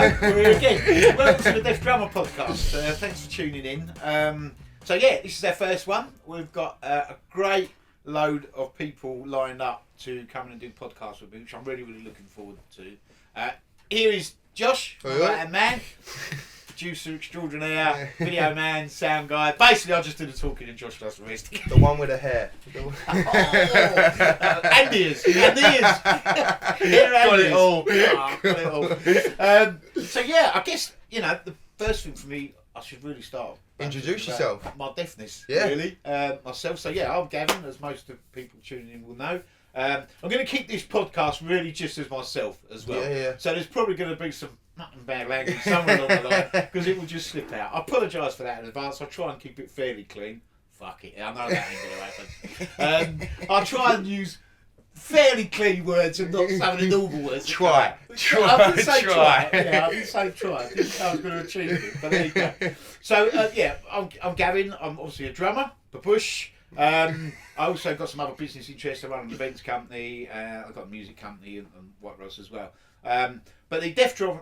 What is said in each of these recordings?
Hello, we're here again. Welcome to the Deaf Drummer Podcast. Thanks for tuning in. So yeah, this is our first one. We've got a great load of people lined up to come in and do podcasts with me, which I'm really, really looking forward to. Here is Josh, my right-hand man, producer extraordinaire, video man, sound guy. Basically, I just do the talking and Josh does the rest. The one with the hair. And ears. And ears. Got it all. Got it all. So yeah, I guess, the first thing for me, I should really start. Introduce yourself. My deafness, yeah. Really. Myself. So yeah, I'm Gavin, as most of people tuning in will know. I'm going to keep this podcast really just as myself as well. Yeah. So there's probably going to be some bad language somewhere along the line because it will just slip out. I apologise for that in advance. I'll try and keep it fairly clean. Fuck it, I know that ain't going to happen. I'll try and use fairly clean words and not some of the normal words. Try. I didn't say try. Yeah, I didn't say try. I didn't say I was going to achieve it, but there you go. So I'm Gavin. I'm obviously a drummer, babush. I also got some other business interests. I run an events company. I've got a music company and what else as well. But the Deaf Drummer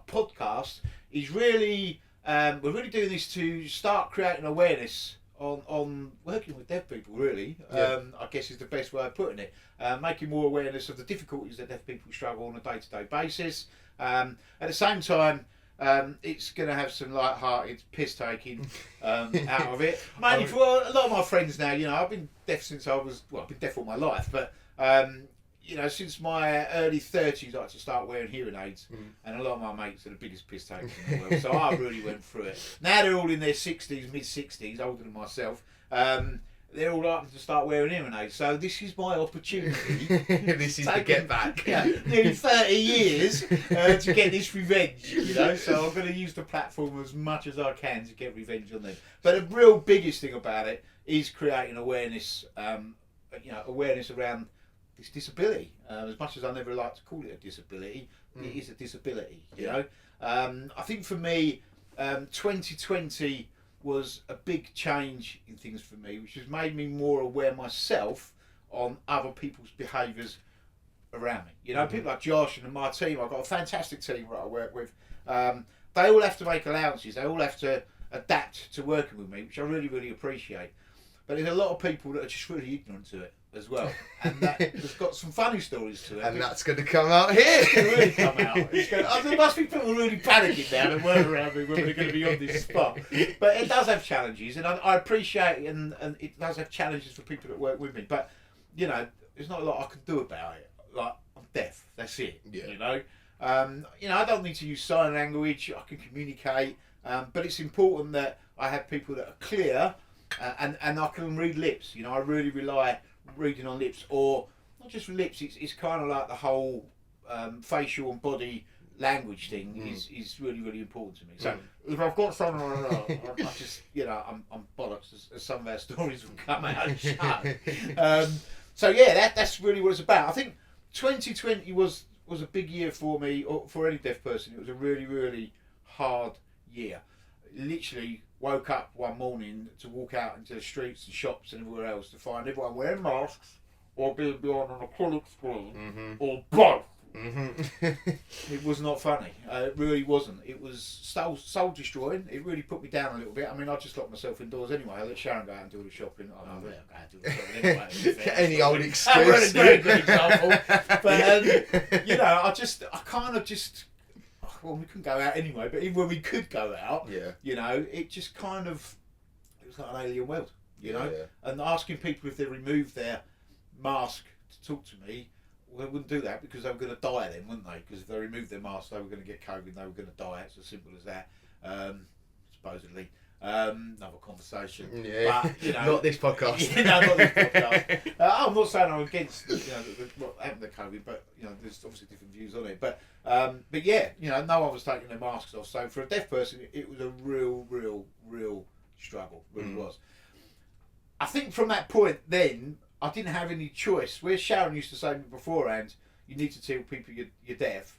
Podcast is really, we're really doing this to start creating awareness on working with deaf people, really. I guess is the best way of putting it. Making more awareness of the difficulties that deaf people struggle on a day-to-day basis. At the same time, it's going to have some light-hearted piss-taking out of it. Mainly for a lot of my friends now, I've been deaf since I've been deaf all my life, but since my early 30s, I had to start wearing hearing aids, and a lot of my mates are the biggest piss takers in the world, so I really went through it. Now they're all in their 60s, mid-60s, older than myself. They're all starting to start wearing hearing aids, so this is my opportunity. This is the get back. Nearly 30 years to get this revenge, so I'm going to use the platform as much as I can to get revenge on them. But the real biggest thing about it is creating awareness, awareness around this disability. As much as I never like to call it a disability, it is a disability, I think for me, 2020 was a big change in things for me, which has made me more aware myself on other people's behaviours around me. People like Josh and my team, I've got a fantastic team that I work with. They all have to make allowances, they all have to adapt to working with me, which I really, really appreciate. But there's a lot of people that are just really ignorant to it as well, and that's got some funny stories to it. And that's going to come out here. It's going to really come out. There must be people really panicking now that weren't around me when we're going to be on this spot. But it does have challenges, and I appreciate it, and it does have challenges for people that work with me. But there's not a lot I can do about it. Like, I'm deaf. That's it. Yeah. I don't need to use sign language. I can communicate, but it's important that I have people that are clear. And I can read lips. I really rely reading on lips, or not just lips. It's kind of like the whole facial and body language thing is really, really important to me. So if I've got something on I just I'm bollocks as some of our stories will come out and show. So yeah, that's really what it's about. I think 2020 was a big year for me, or for any deaf person. It was a really, really hard year. Literally woke up one morning to walk out into the streets and shops and everywhere else to find everyone wearing masks or being behind an acrylic screen or both. It was not funny. It really wasn't. It was soul destroying. It really put me down a little bit. I mean, I just locked myself indoors anyway. I let Sharon go out and do all the shopping. I don't know, I'm going to do the shopping anyway. Any old excuse. That's a very good example. But we couldn't go out anyway, but even when we could go out, it just it was like an alien world, and asking people if they removed their mask to talk to me, well, they wouldn't do that because they were going to die then, wouldn't they? Because if they removed their mask, they were going to get COVID, they were going to die. It's as simple as that, supposedly. Another conversation. Yeah, but, not this podcast. Not this podcast. I'm not saying I'm against what happened to COVID, but there's obviously different views on it. But yeah, no one was taking their masks off. So for a deaf person, it was a real struggle. Really was. I think from that point, then I didn't have any choice. Where Sharon used to say to me beforehand, you need to tell people you're deaf,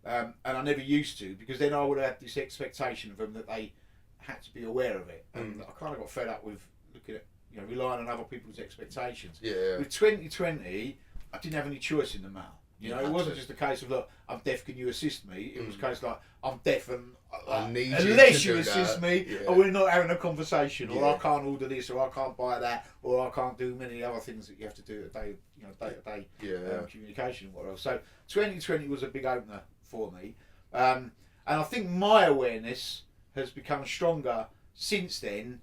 and I never used to, because then I would have had this expectation of them that they had to be aware of it, and I kind of got fed up with looking at relying on other people's expectations. Yeah. With 2020, I didn't have any choice in the matter. You know, it wasn't just a case of, look, I'm deaf, can you assist me? It was a case like, I'm deaf and I need unless you you to assist do me, that. or we're not having a conversation, or Yeah. I can't order this, or I can't buy that, or I can't do many other things that you have to do day to day communication and what else. So 2020 was a big opener for me, and I think my awareness has become stronger since then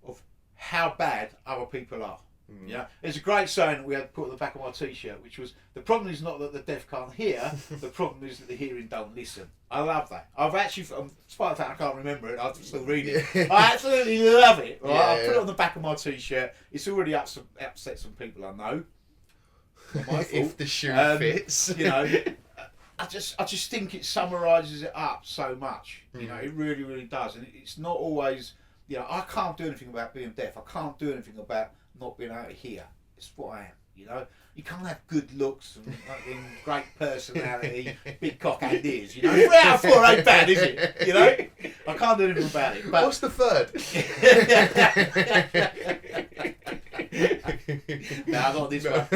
of how bad other people are. Yeah, there's a great saying that we had put on the back of my t-shirt, which was, the problem is not that the deaf can't hear, the problem is that the hearing don't listen. I love that. I've actually, despite the fact I can't remember it, I still read it. I absolutely love it. Right? I put it on the back of my t-shirt. It's already upset some people, I know. Not my fault. If the shoe fits. You know, I just think it summarises it up so much. You know, it really, really does. And it's not always, you know, I can't do anything about being deaf. I can't do anything about not being able to hear. It's what I am, you know. You can't have good looks and fucking great personality, big cock and ears, you know. 3 out of 4 ain't bad, is it? You know? I can't do anything about it. But what's the third? No, I got this one.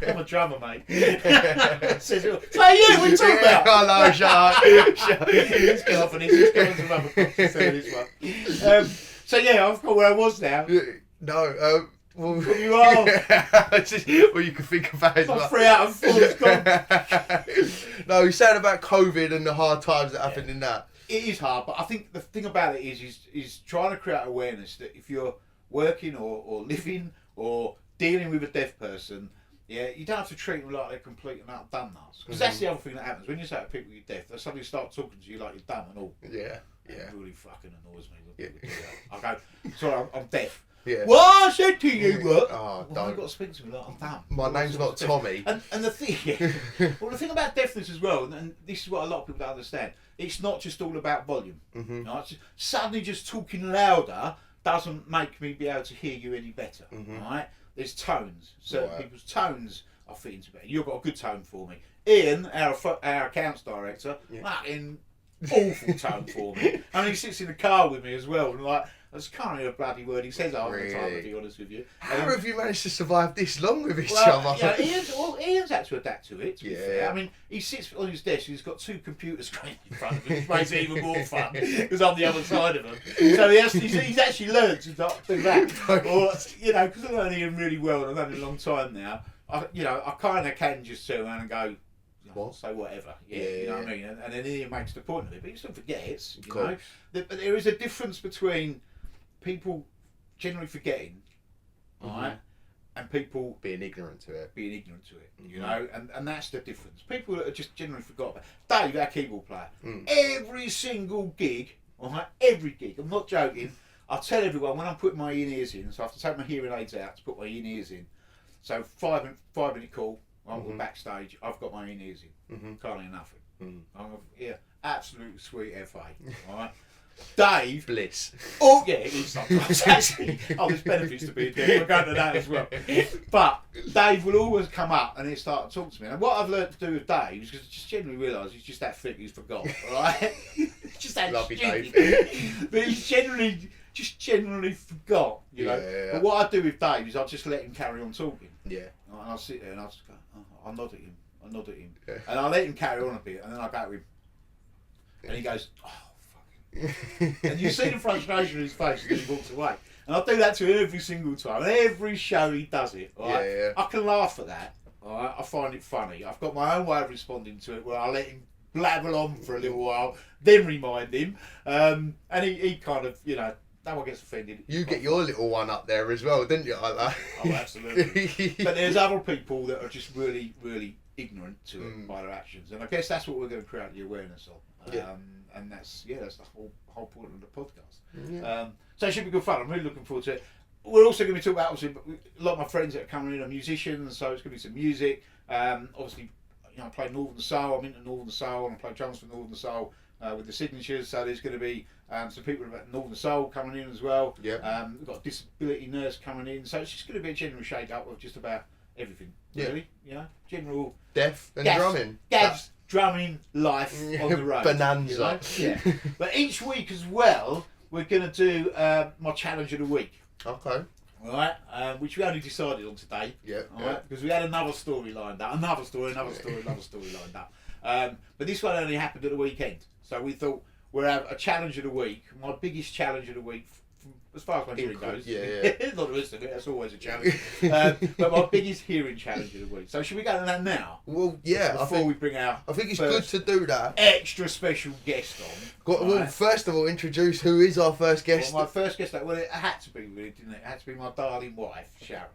I'm a drummer, mate. Says, hey, you, what are you talking about? Oh no, shut up. Let's get off of this. Let's get on some other stuff instead of this one. So yeah, I've got where I was now. No, well, You are. Well, you can think about it. Like 3 out of 4 is gone. No, you're saying about COVID and the hard times that happened in that. It is hard, but I think the thing about it is trying to create awareness that if you're working or living or dealing with a deaf person, yeah, you don't have to treat them like they're complete and utter dumb nuts. Because that's the other thing that happens when you say to people you're deaf, they suddenly start talking to you like you're dumb and all. Yeah. It really fucking annoys me when people do that. I go, sorry, I'm deaf. Yeah. What I said to you, what? Oh, Well, don't. I've got to speak to me like I'm dumb. My name's not Tommy. And the thing, well, the thing about deafness as well, and this is what a lot of people don't understand, it's not just all about volume. Right? Suddenly just talking louder doesn't make me be able to hear you any better. Right? There's tones. Certain people's tones I fit into better. You've got a good tone for me. Ian, our accounts director, fucking awful tone for me. And he sits in the car with me as well, and like, I just can't hear a bloody word he says half the time, to be honest with you. How have you managed to survive this long with each Well, other? Ian's had to adapt to it, to be fair. I mean, he sits on his desk and he's got 2 computer screens in front of him, which makes it even more fun, because I'm the other side of him. So he's actually learned to not do that. Or, you know, because I've known Ian really well and I've known him a long time now, I kind of can just turn around and go, what? Say whatever, you know what I mean? And then Ian makes the point of it, but he still forgets, you know. But there is a difference between people generally forgetting, right, and people being ignorant to it. You know, and that's the difference. People that are just generally forgot about. Dave, our keyboard player, every single gig, right, every gig, I'm not joking, I tell everyone when I'm putting my in-ears in, so I have to take my hearing aids out to put my in-ears in. So 5-minute call, we're backstage, I've got my in-ears in, can't hear nothing. Absolutely sweet FA, alright? Dave, bliss. Oh yeah, it is sometimes actually. Oh, there's benefits to being deaf. We'll go to that as well. But Dave will always come up and he'll start to talk to me. And what I've learned to do with Dave is because I just generally realise he's just that thick he's forgot. Right? Just that stupid. Dave. But he's generally forgot. You know. Yeah. But what I do with Dave is I just let him carry on talking. Yeah. And I'll sit there and I'll just go. I'll nod at him. And I'll let him carry on a bit, and then I'll go to him, and he goes, oh. And you see the frustration in his face as he walks away. And I do that to him every single time. And every show he does it. Right? I can laugh at that. Right? I find it funny. I've got my own way of responding to it where I let him blabble on for a little while, then remind him. And he kind of, you know, no one gets offended. You get your little one up there as well, didn't you? Like that? Oh, absolutely. But there's other people that are just really, really ignorant to it by their actions. And I guess that's what we're going to create the awareness of. And that's the whole point of the podcast. So it should be good fun. I'm really looking forward to it. We're also going to be talking about, obviously, a lot of my friends that are coming in are musicians, so it's going to be some music. Obviously, you know, I play Northern Soul. I'm into Northern Soul, and I play drums for Northern Soul with the signatures. So there's going to be some people about Northern Soul coming in as well. We've got a disability nurse coming in, so it's just going to be a general shake up of just about everything. Really, you know, general deaf and drumming. Gav's drumming life on the road. Bonanza. You know? But each week as well, we're going to do my challenge of the week. Okay. right? Which we only decided on today. Yep. Right? Because we had another story lined up, another story lined up. But this one only happened at the weekend, so we thought we'll have a challenge of the week. My biggest challenge of the week, as far as my hearing goes. Yeah. Not the rest of it. That's always a challenge. But my biggest hearing challenge of the week. So should we go to that now? Well, yeah. Before we bring our I think it's good to do that. Extra special guest on. Well, first of all, introduce who is our first guest. Well, my first guest, well, it had to be, really, didn't it? It had to be my darling wife, Sharon.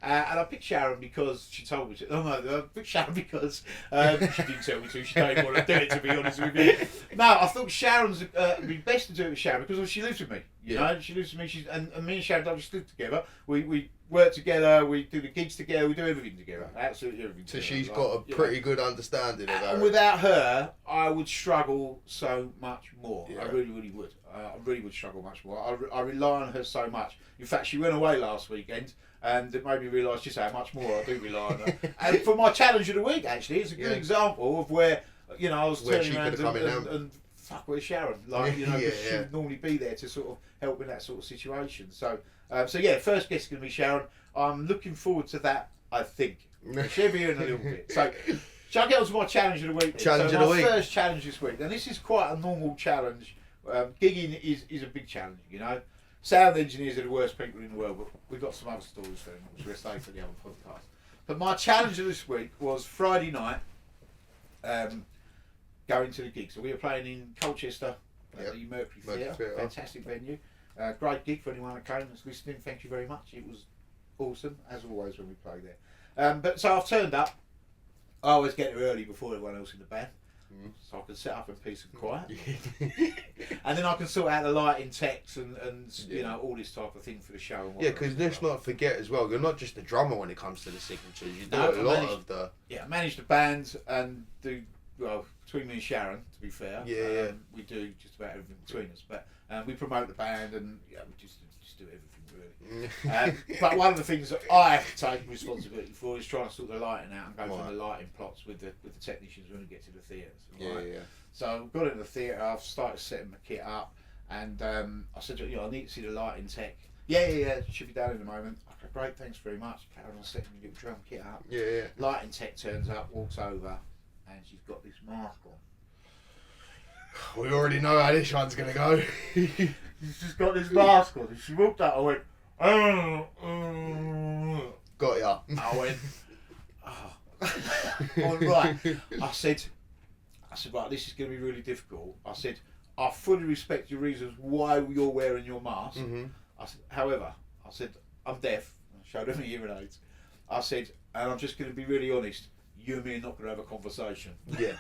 And I picked Sharon because she told me to. Oh no, I picked Sharon because she didn't tell me to. She didn't want to do it, to be honest with you. No, I thought Sharon's it'd be best to do it with Sharon because she lives with me. You know, she lives with me. And me and Sharon don't just live together. We work together. We do the gigs together. We do everything together. Absolutely everything. So together. she's got a pretty good understanding of that. And without her, I would struggle so much more. Yeah. I really would. I really would struggle much more. I rely on her so much. In fact, she went away last weekend. And it made me realise just how much more I do rely on her. And for my challenge of the week, actually, it's a good example of where, you know, I was turning around and fuck, where's Sharon? Like, you know, she would normally be there to sort of help in that sort of situation. So yeah, first guest is going to be Sharon. I'm looking forward to that, I think. She'll be here in a little bit. So, shall I get on to my challenge of the week? Challenge of the week. My first challenge this week. And this is quite a normal challenge. Gigging is a big challenge, you know. Sound engineers are the worst people in the world, but we've got some other stories for them, which we'll save for the other podcast. But my challenge of this week was Friday night, going to the gig. So we were playing in Colchester at the Mercury Theatre, fantastic venue. Great gig for anyone that came that's listening. Thank you very much. It was awesome, as always, when we play there. But so I've turned up. I always get there early before everyone else in the band. So I can set up in peace and quiet, and then I can sort out the lighting, techs, and you know, all this type of thing for the show. And because let's not forget as well, you're not just a drummer when it comes to the signatures. You do a lot of the. Yeah, I manage the band and do between me and Sharon. To be fair, we do just about everything between us. But we promote the band and we just do everything really. But one of the things that I have to take responsibility for is trying to sort the lighting out and go from the lighting plots with the technicians when we get to the theatres. So I've got into the theatre. I've started setting my kit up, and I said, I need to see the lighting tech. Yeah, should be down in a moment. Okay, great, thanks very much. Carry on setting the little drum kit up. Lighting tech turns up, walks over, and she's got this mask on. We already know how this one's gonna go. She's got this mask on, and she walked out. I went, got ya. I went, all right. I said, right, this is going to be really difficult. I said, I fully respect your reasons why you're wearing your mask. I said, however, I said, I'm deaf. I showed her my hearing aids. I said, and I'm just going to be really honest. You and me are not going to have a conversation. Yeah.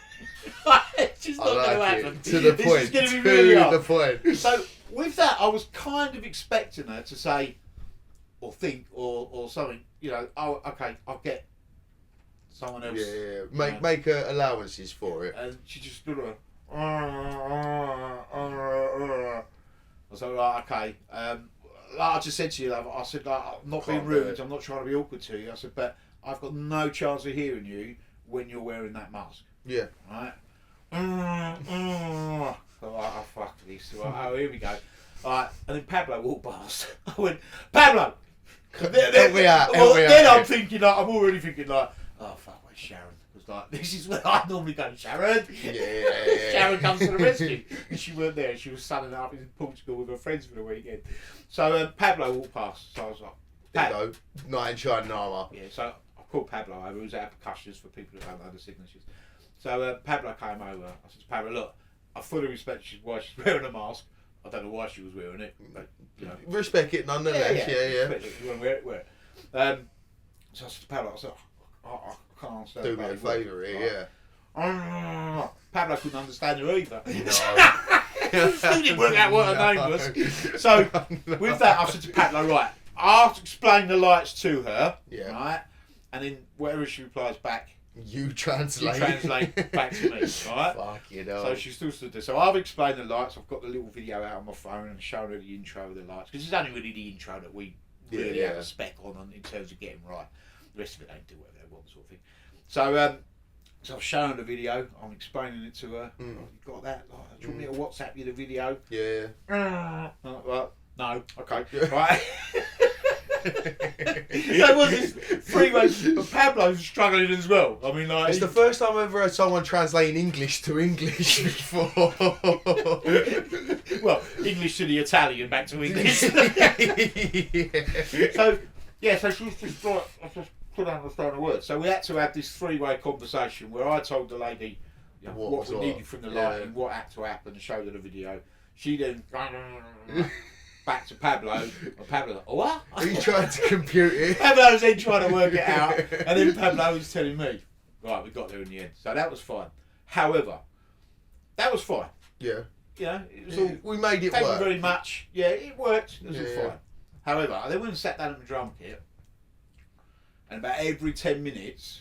It's just not going to happen. To the point. This is going to be really hard. To the point. So with that, I was kind of expecting her to say, or think, or something. You know, oh, okay, I'll get someone else. Yeah. Make allowances for it. And she just stood there. I was like, right, okay. Like I just said to you, I said, like, I'm not being rude. I'm not trying to be awkward to you. I said, but I've got no chance of hearing you when you're wearing that mask. Yeah. Right? So oh, fuck this. Oh, here we go. Alright, and then Pablo walked past. I went, Pablo! Help me out. Then I'm thinking, like, I'm already thinking, like, oh, fuck, where's Sharon? Because, like, this is where I normally go, Sharon! Sharon comes to the rescue. And she weren't there. She was sunning up in Portugal with her friends for the weekend. So Pablo walked past. So I was like, Pablo, knight in shining armour. Yeah, so I called Pablo over, who's our percussionist for people who don't know the signatures. So Pablo came over. I said to Pablo, look, I fully respect why she's wearing a mask. I don't know why she was wearing it, but, you know. Respect it nonetheless, yeah. Respect it. If you want to wear it. So I said to Pablo, I said, I can't understand. Do me a favour here, yeah. Pablo couldn't understand her either. No. Still didn't work out what her name was. So with that, I said to Pablo, right, I'll explain the lights to her, right, and then whatever she replies back, you translate back to me, right? Fuck you know. So she still stood there. So I've explained the lights. I've got the little video out on my phone and shown her the intro of the lights, because it's only really the intro that we really have a spec on in terms of getting right. The rest of it, they do whatever they want, sort of thing. So I've shown her the video. I'm explaining it to her. You got that? Oh, do you want me to WhatsApp you the video? Yeah. Well, no. Okay. Right. There was this three-way, but Pablo's struggling as well. I mean, like... It's the first time I've ever heard someone translating English to English before. Well, English to the Italian, back to English. Yeah. So she was just like, I just couldn't understand a word. So we had to have this three-way conversation where I told the lady what we needed from the lighting, what had to happen, showed her the video. She then back to Pablo, and Pablo like, what? Are you trying to compute it? Pablo was then trying to work it out, and then Pablo was telling me, right, we got there in the end. So that was fine. However, that was fine. Yeah. You know, it was all... We made it Thank work. you very much. Yeah, it worked. It was all Yeah. fine. However, I then went and sat down at the drum kit, and about every 10 minutes,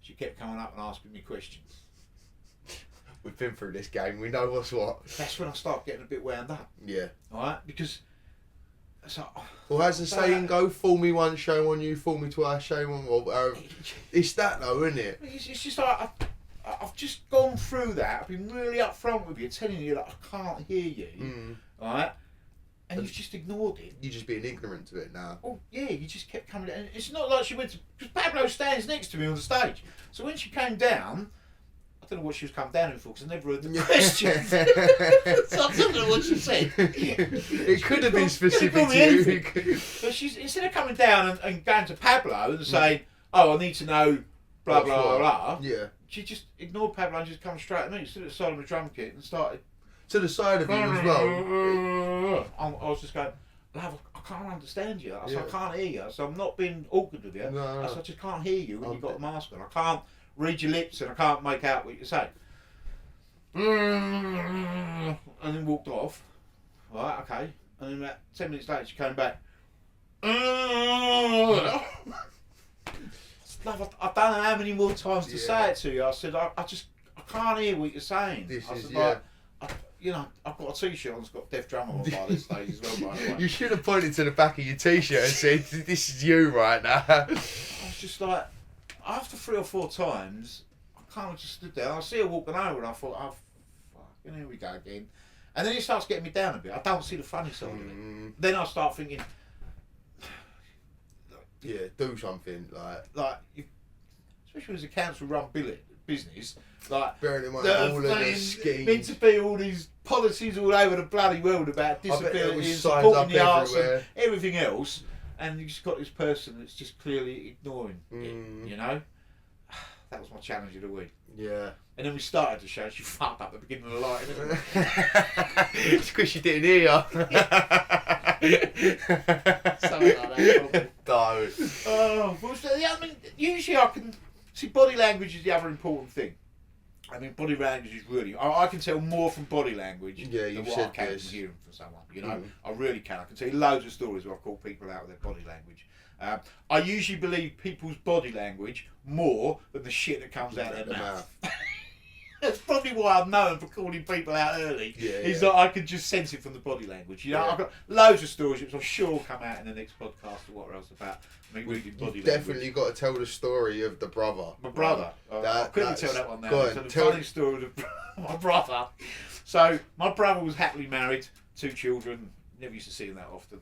she kept coming up and asking me questions. We've been through this game. We know what's what. That's when I start getting a bit wound up. Yeah. All right, because so. Well, as the saying go, fool me once, shame on you. Fool me twice, shame on me. It's that though, isn't it? It's just like I've just gone through that. I've been really upfront with you, telling you that I can't hear you. All right, and you've just ignored it. You're just being ignorant to it now. Oh yeah, you just kept coming down. It's not like she went to, because Pablo stands next to me on the stage. So when she came down, I don't know what she was coming down in for because I never heard the question. So I don't know what she said. It could have been specific Could to have you. been anything. But she's, instead of coming down and going to Pablo and saying, oh, I need to know blah, blah, blah, blah, yeah. she just ignored Pablo and just come straight at me, stood at the side of the drum kit and started... To the side of you as well. I was just going, love, I can't understand you. I said, Yeah. I can't hear you. So I'm not being awkward with you. No. I said, I just can't hear you when you've got a mask on. I can't read your lips and I can't make out what you're saying. And then walked off. Right, okay. And then about 10 minutes later she came back. Love, I don't know how many more times to say it to you. I said, I can't hear what you're saying. This I is, said, yeah. you know, I've got a t-shirt on that's got Deaf Drummer on by this stage as well, by the way. You should have pointed to the back of your t-shirt and said, this is you right now. I was just like, after 3 or 4 times, I kind of just stood there. I see her walking over and I thought, oh, fuck, here we go again. And then it starts getting me down a bit. I don't see the funny side of it. Then I start thinking, yeah, do something like especially as a council-run business, like bearing in mind all of the schemes. Meant to be all these policies all over the bloody world about disabilities, signs supporting up the arts and everywhere. everything else, and you just got this person that's just clearly ignoring it. You know, that was my challenge of the week. Yeah. And then we started the show. She fucked up at the beginning of the light. It's because she didn't hear you. Something like that. Don't. Oh, well, so, yeah, I mean, usually I can see body language is the other important thing. I mean, body language is really. I can tell more from body language than what I can from hearing from someone. You know, I really can. I can tell you loads of stories where I've called people out with their body language. I usually believe people's body language more than the shit that comes out of their mouth. That's probably why I'm known for calling people out early. Is that I can just sense it from the body language. You know, I've got loads of stories which I'm sure will come out in the next podcast or whatever else about me reading body language. Definitely got to tell the story of the brother. My brother. I couldn't tell that one now. So the funny story of my brother. So my brother was happily married, 2 children. Never used to see him that often.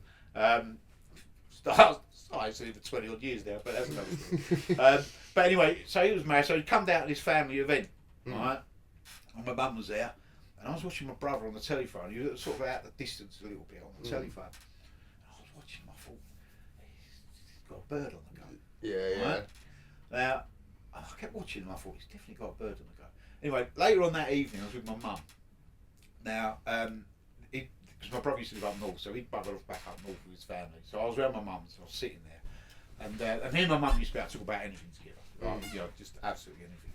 I've seen him for 20 odd years now, but that's another story. But anyway, so he was married. So he'd come down to this family event, right? And my mum was there, and I was watching my brother on the telephone. He was sort of out the distance a little bit on the telephone. And I was watching him. I thought, he's got a bird on the go. Yeah. Right? Now, I kept watching him. I thought he's definitely got a bird on the go. Anyway, later on that evening, I was with my mum. Now, because my brother used to live up north, so he'd buggered off back up north with his family. So I was around my mum, so I was sitting there, and me and my mum used to be able to talk about anything together, right? You know, just absolutely anything.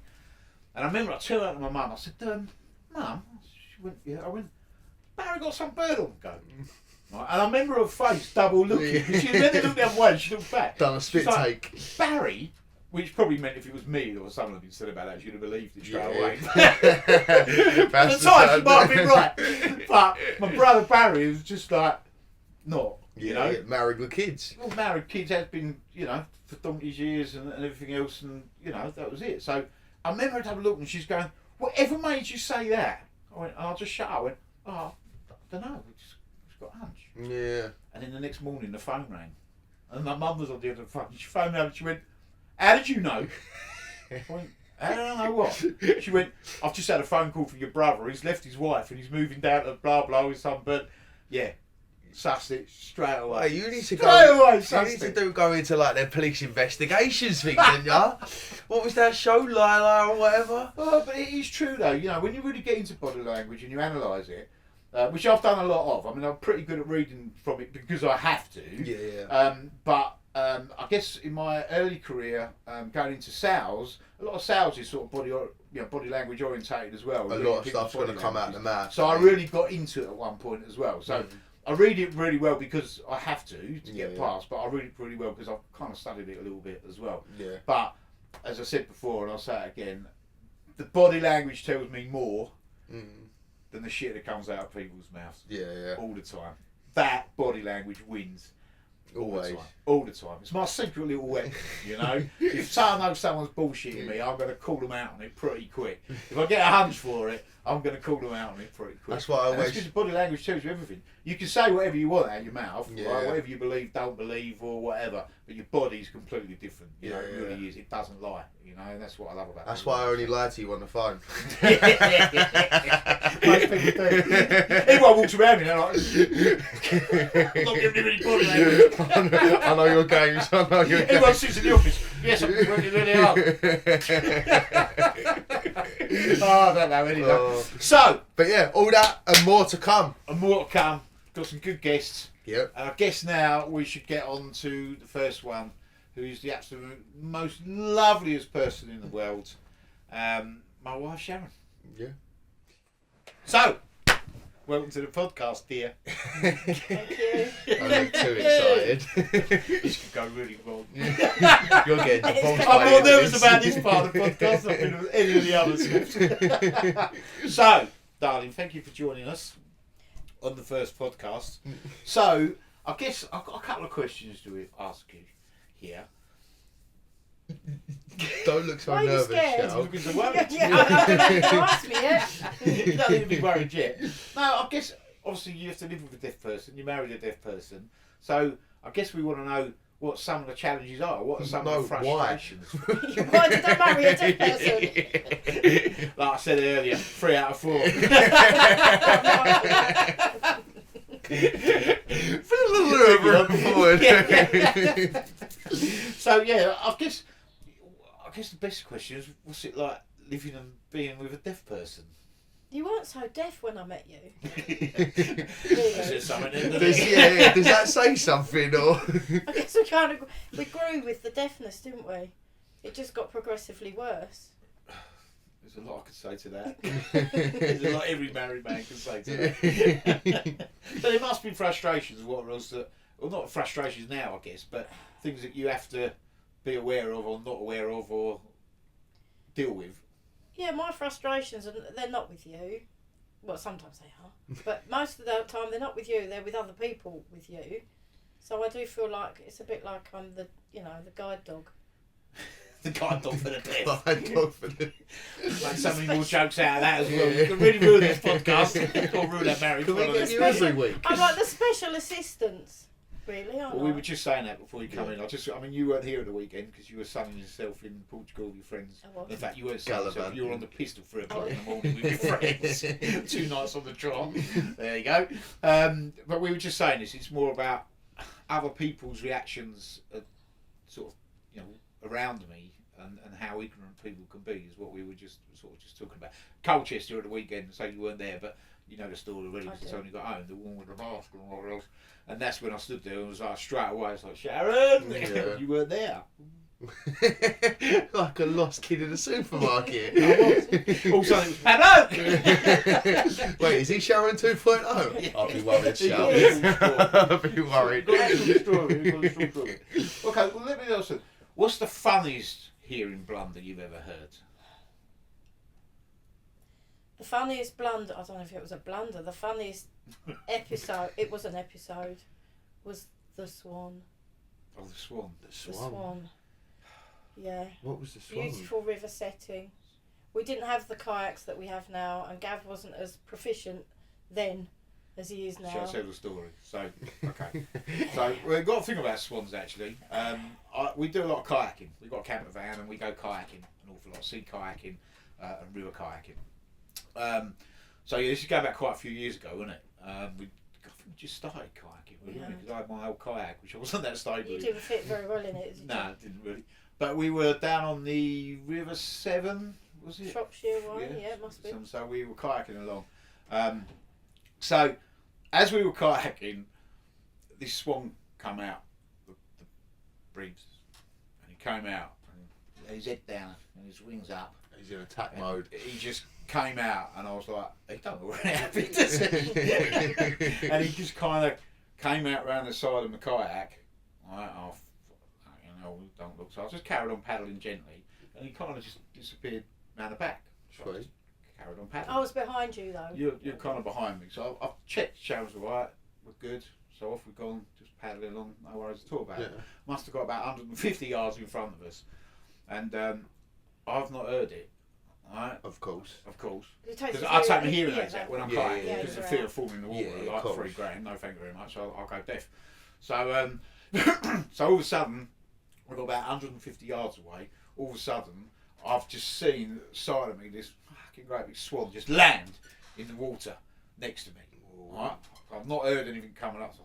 And I remember I turned out to my mum. I said, "Mum," she went, "Yeah." I went, "Barry got some bird on the go." Right? And I remember her face double looking. She then looked the other way. She looked back. Done a spit like, take. Barry. Which probably meant if it was me or someone had been said about that, she'd have believed it straight away. At the time, she might have been right. But my brother Barry was just like, not, you know. Married with kids. Well, married, kids, has been, you know, for donkey's years and everything else, and, you know, that was it. So I remember her to have a look and she's going, "Whatever made you say that?" I went, and I just shut up. I went, "Oh, I don't know, we just got a hunch." Yeah. And then the next morning the phone rang. And my mum was on the other phone. She phoned me up and she went, "How did you know?" I went, "I don't know what." She went, "I've just had a phone call from your brother. He's left his wife and he's moving down to blah blah with some bird." Yeah, sussed it straight away. Hey, you need to go into like their police investigations thing, didn't ya? What was that show, Lila or whatever? Oh, but it is true though. You know, when you really get into body language and you analyse it, which I've done a lot of. I mean, I'm pretty good at reading from it because I have to. Yeah. But I guess in my early career, going into sales, a lot of sales is sort of body language orientated as well. A lot of stuff's going to come out of the mouth. So I really got into it at one point as well. So I read it really well because I have to get past, but I read it really well because I've kind of studied it a little bit as well. Yeah. But as I said before, and I'll say it again, the body language tells me more than the shit that comes out of people's mouths. Yeah. All the time. That body language wins. Always. All the time. It's my secret little weapon, you know. If I know someone's bullshitting me, I'm going to call them out on it pretty quick. If I get a hunch for it, I'm going to call them out on it pretty quick. That's why I always... because body language tells you everything. You can say whatever you want out of your mouth, Yeah. right? Whatever you believe, don't believe, or whatever, but your body's completely different. You know, it really is. It doesn't lie, you know, and that's what I love about it. That's why I only lie to you on the phone. Most people do. Everyone walks around me and they're like, I'm not giving him any body language. I know your games. Everyone sits in the office. Yes, I'm working really hard. Oh, I don't know anyway. So, but yeah, all that and more to come. And more to come. Got some good guests. Yep. And I guess now we should get on to the first one, who is the absolute most loveliest person in the world, my wife Sharon. Yeah. So, welcome to the podcast, dear. Thank you. I'm not too excited. This could go really wrong. You're getting defaulted. I'm more nervous about this part of the podcast than any of the others. So, darling, thank you for joining us on the first podcast. So, I guess I've got a couple of questions to ask you here. Don't look so Why are you nervous, scared? Shell. Looking so worried. I don't know if you asked me yet. You don't need to be worried yet. No, I guess obviously you have to live with a deaf person. You married a deaf person, so I guess we want to know what some of the challenges are. What are some of the frustrations? Why did I marry a deaf person? Like I said earlier, 3 out of 4. So yeah, I guess the best question is, what's it like living and being with a deaf person? You weren't so deaf when I met you. Is there something in there? Does that say something or? I guess we grew with the deafness, didn't we? It just got progressively worse. There's a lot I could say to that. There's a lot every married man can say to that. But there must be frustrations, what else that, well, not frustrations now, I guess, but things that you have to be aware of or not aware of or deal with. Yeah, my frustrations, they're not with you. Well, sometimes they are. But most of the time they're not with you, they're with other people with you. So I do feel like it's a bit like I'm the guide dog. The guide dog for the deaf. Guide dog for the... Like so many more jokes out of that as well. You can really ruin this podcast. Or ruin our marriage. Can we get you every week? I'm like the special assistants, really, aren't Well, I? we were just saying that before you come in. I mean, you weren't here at the weekend because you were sunning yourself in Portugal with your friends. I was. In fact, you weren't sunning yourself. You were on the pistol for 3 o'clock in the Oh. morning with your friends. 2 nights on the trot. There you go. But we were just saying this. It's more about other people's reactions, sort of, around me. And how ignorant people can be is what we were just talking about. Colchester at the weekend, so you weren't there, but you know the story already because it's only got home, the one with the mask and all else. And that's when I stood there and was like, straight away, it's like, Sharon, you weren't there. Like a lost kid in a supermarket. Also, it was, hello! Wait, is he Sharon 2.0? Yeah. I'll be worried, Yeah. Sharon. I'll be worried. Got a good story. Okay, well, let me also, what's the funniest hearing blunder you've ever heard? The funniest blunder, I don't know if it was a blunder, the funniest episode, it was an episode, was the swan. Oh, the swan. The swan. Yeah. What was the swan? Beautiful river setting. We didn't have the kayaks that we have now, and Gav wasn't as proficient then as he is now. Shall I tell the story? So, okay. So, we've got a thing about swans, actually. We do a lot of kayaking. We've got a camper van and we go kayaking an awful lot. Sea kayaking and river kayaking. So, yeah, this is going back quite a few years ago, wasn't it? I think we just started kayaking, really, because I had my old kayak, which I wasn't that stable. You didn't fit very well in it, did you? No, it didn't really. But we were down on the River Severn, was it? Shropshire one, yeah, it must be. So we were kayaking along. So as we were kayaking, this swan come out, the breeds, and he came out, and he had his head down and his wings up. He's in attack mode. He just came out, and I was like, he don't look very happy, does he? And he just kind of came out round the side of my kayak. Don't look. So I just carried on paddling gently, and he kind of just disappeared round the back. So I just carried on paddling. I was behind you though. You're kind of behind me, so I've checked Sharon's alright, we're good. So off we've gone, just paddling along, no worries at all about it. Must have got about 150 yards in front of us, and I've not heard it. Right? Of course. Because I take my hearing aids out when I'm kayaking because of fear of falling in the water, like $3,000. No, thank you very much. I'll go deaf. So, so all of a sudden, we got about 150 yards away. All of a sudden, I've just seen the side of me this fucking great big swan just land in the water next to me. Right? I've not heard anything coming up. So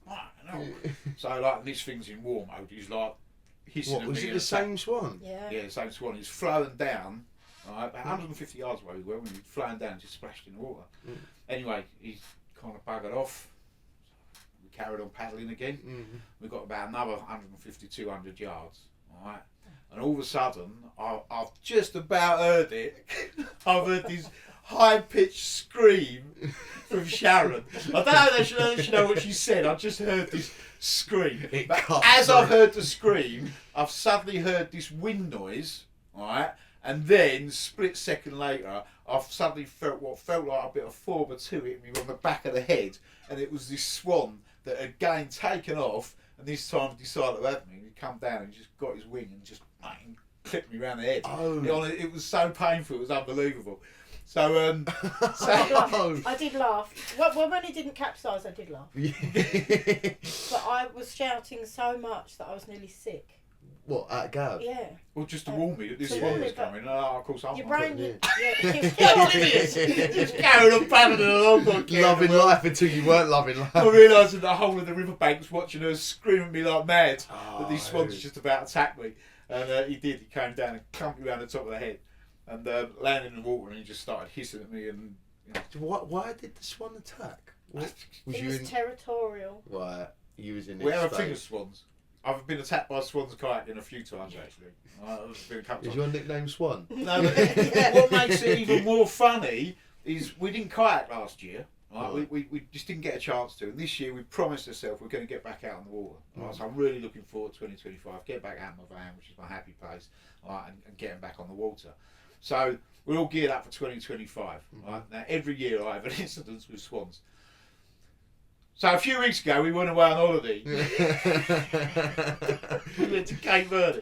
I was like, so like this thing's in war mode. He's like hissing at me. Was it the same swan? Yeah, the same swan. He's flowing down. Right, about 150 yards away we were when he was flying down, just splashed in the water. Anyway, he's kind of buggered off. We carried on paddling again. We got about another 150, 200 yards. Right, and all of a sudden, I've just about heard it. I've heard this high-pitched scream from Sharon. I don't know if she know what she said. I just heard this scream. But as I've heard the scream, I've suddenly heard this wind noise. Right. And then, split second later, I've suddenly felt what felt like a bit of 4x2 hit me on the back of the head, and it was this swan that had again taken off, and this time decided to have me. And he come down and just got his wing and just clipped me around the head. It was so painful, it was unbelievable. So, I did laugh. Well, when he didn't capsize, I did laugh. But I was shouting so much that I was nearly sick. What, at Gav? Yeah. Well, just to warn me that this swan was coming. Of course, I'm your brain, just carried on paddling along. Loving life until you weren't loving life. I realised that the whole of the riverbank was watching her scream at me like mad that these swans just about attacked me. And he did. He came down and clumped me around the top of the head and landed in the water, and he just started hissing at me. And why did the swan attack? He was territorial. Right. You was in. We have a thing of swans. I've been attacked by swans kayaking a few times actually. Is your nickname Swan? No, but what makes it even more funny is we didn't kayak last year. Right? We just didn't get a chance to. And this year we promised ourselves we're going to get back out on the water. Right? So I'm really looking forward to 2025. Get back out in my van, which is my happy place, right? and getting back on the water. So we're all geared up for 2025. Right? Now every year I have an incident with swans. So a few weeks ago we went away on holiday. We went to Cape Verde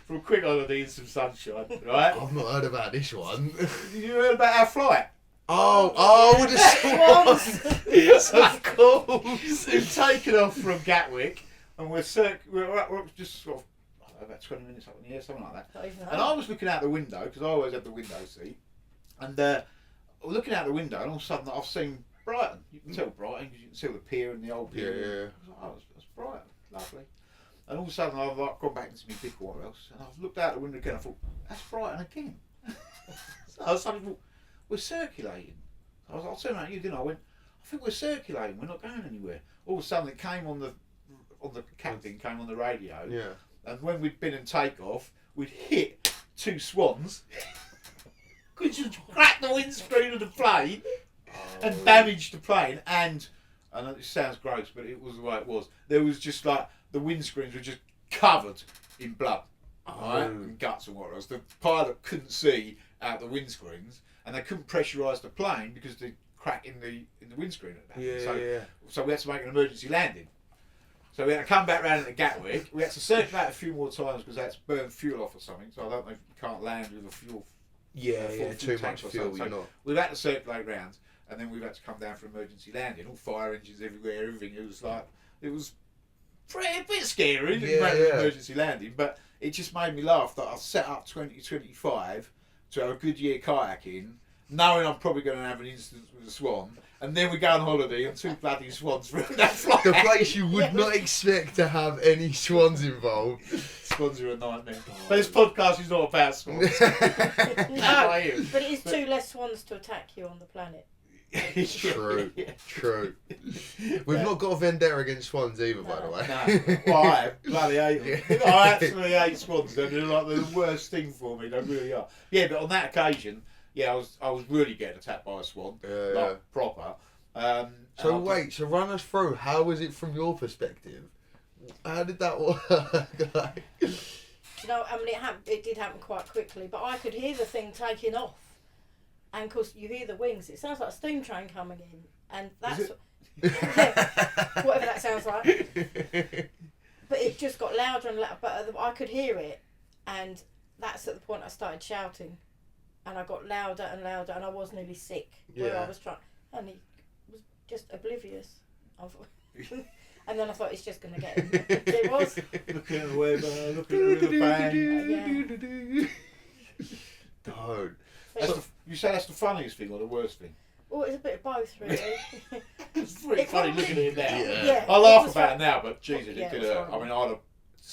for a quick holiday and some sunshine, right? I've not heard about this one. You heard about our flight? The swans! Yes, of course. We've taken off from Gatwick and we're just sort of about 20 minutes up in the air, something like that. And I was looking out the window because I always have the window seat, and looking out the window, and all of a sudden I've seen Brighton. You can tell Brighton because you can see the pier and the old pier. Yeah. I was like, that's Brighton, lovely. And all of a sudden I've gone back into my big what else, and I've looked out the window again. I thought, that's Brighton again. So I suddenly thought, we're circulating. I turned around at you, didn't I? I went, I think we're circulating. We're not going anywhere. All of a sudden it came on the captain came on the radio. Yeah. And when we'd been in takeoff, we'd hit two swans, which just cracked the windscreen of the plane. And damaged the plane, and it sounds gross, but it was the way it was. There was just like the windscreens were just covered in blood, right, and guts and what else. The pilot couldn't see out the windscreens, and they couldn't pressurise the plane because the crack in the windscreen at that. So we had to make an emergency landing. So we had to come back round into Gatwick. We had to circulate a few more times because they had to burn fuel off or something. So I don't know if you can't land with a fuel. Too much fuel. So we've had to circulate round. and then we've had to come down for emergency landing. All fire engines everywhere, everything. It was a bit scary, emergency landing, but it just made me laugh that I set up 2025 to have a good year kayaking, knowing I'm probably going to have an instance with a swan, and then we go on holiday and 2 bloody swans ruin that flight. The place you would not expect to have any swans involved. Swans are a nightmare. But this podcast is not about swans. No, but it is 2 less swans to attack you on the planet. True. We've not got a vendetta against swans either, by the way. No. Well, I bloody hate them. I absolutely hate swans. They're like the worst thing for me. They really are. Yeah, but on that occasion, I was really getting attacked by a swan, proper. So run us through. How was it from your perspective? How did that work? You know, I mean, it did happen quite quickly, but I could hear the thing taking off. And of course, you hear the wings. It sounds like a steam train coming in, and that's whatever that sounds like. But it just got louder and louder. But I could hear it, and that's at the point I started shouting, and I got louder and louder, and I was nearly sick. Where I was trying, and he was just oblivious. And then I thought it's just going to get him. It was. Looking at the web, looking at the band. Don't. You say that's the funniest thing or the worst thing? Well, it's a bit of both, really. It's pretty funny looking at it now. Yeah. I laugh about it now, but Jesus, it could hurt. Horrible. I mean, I'd have.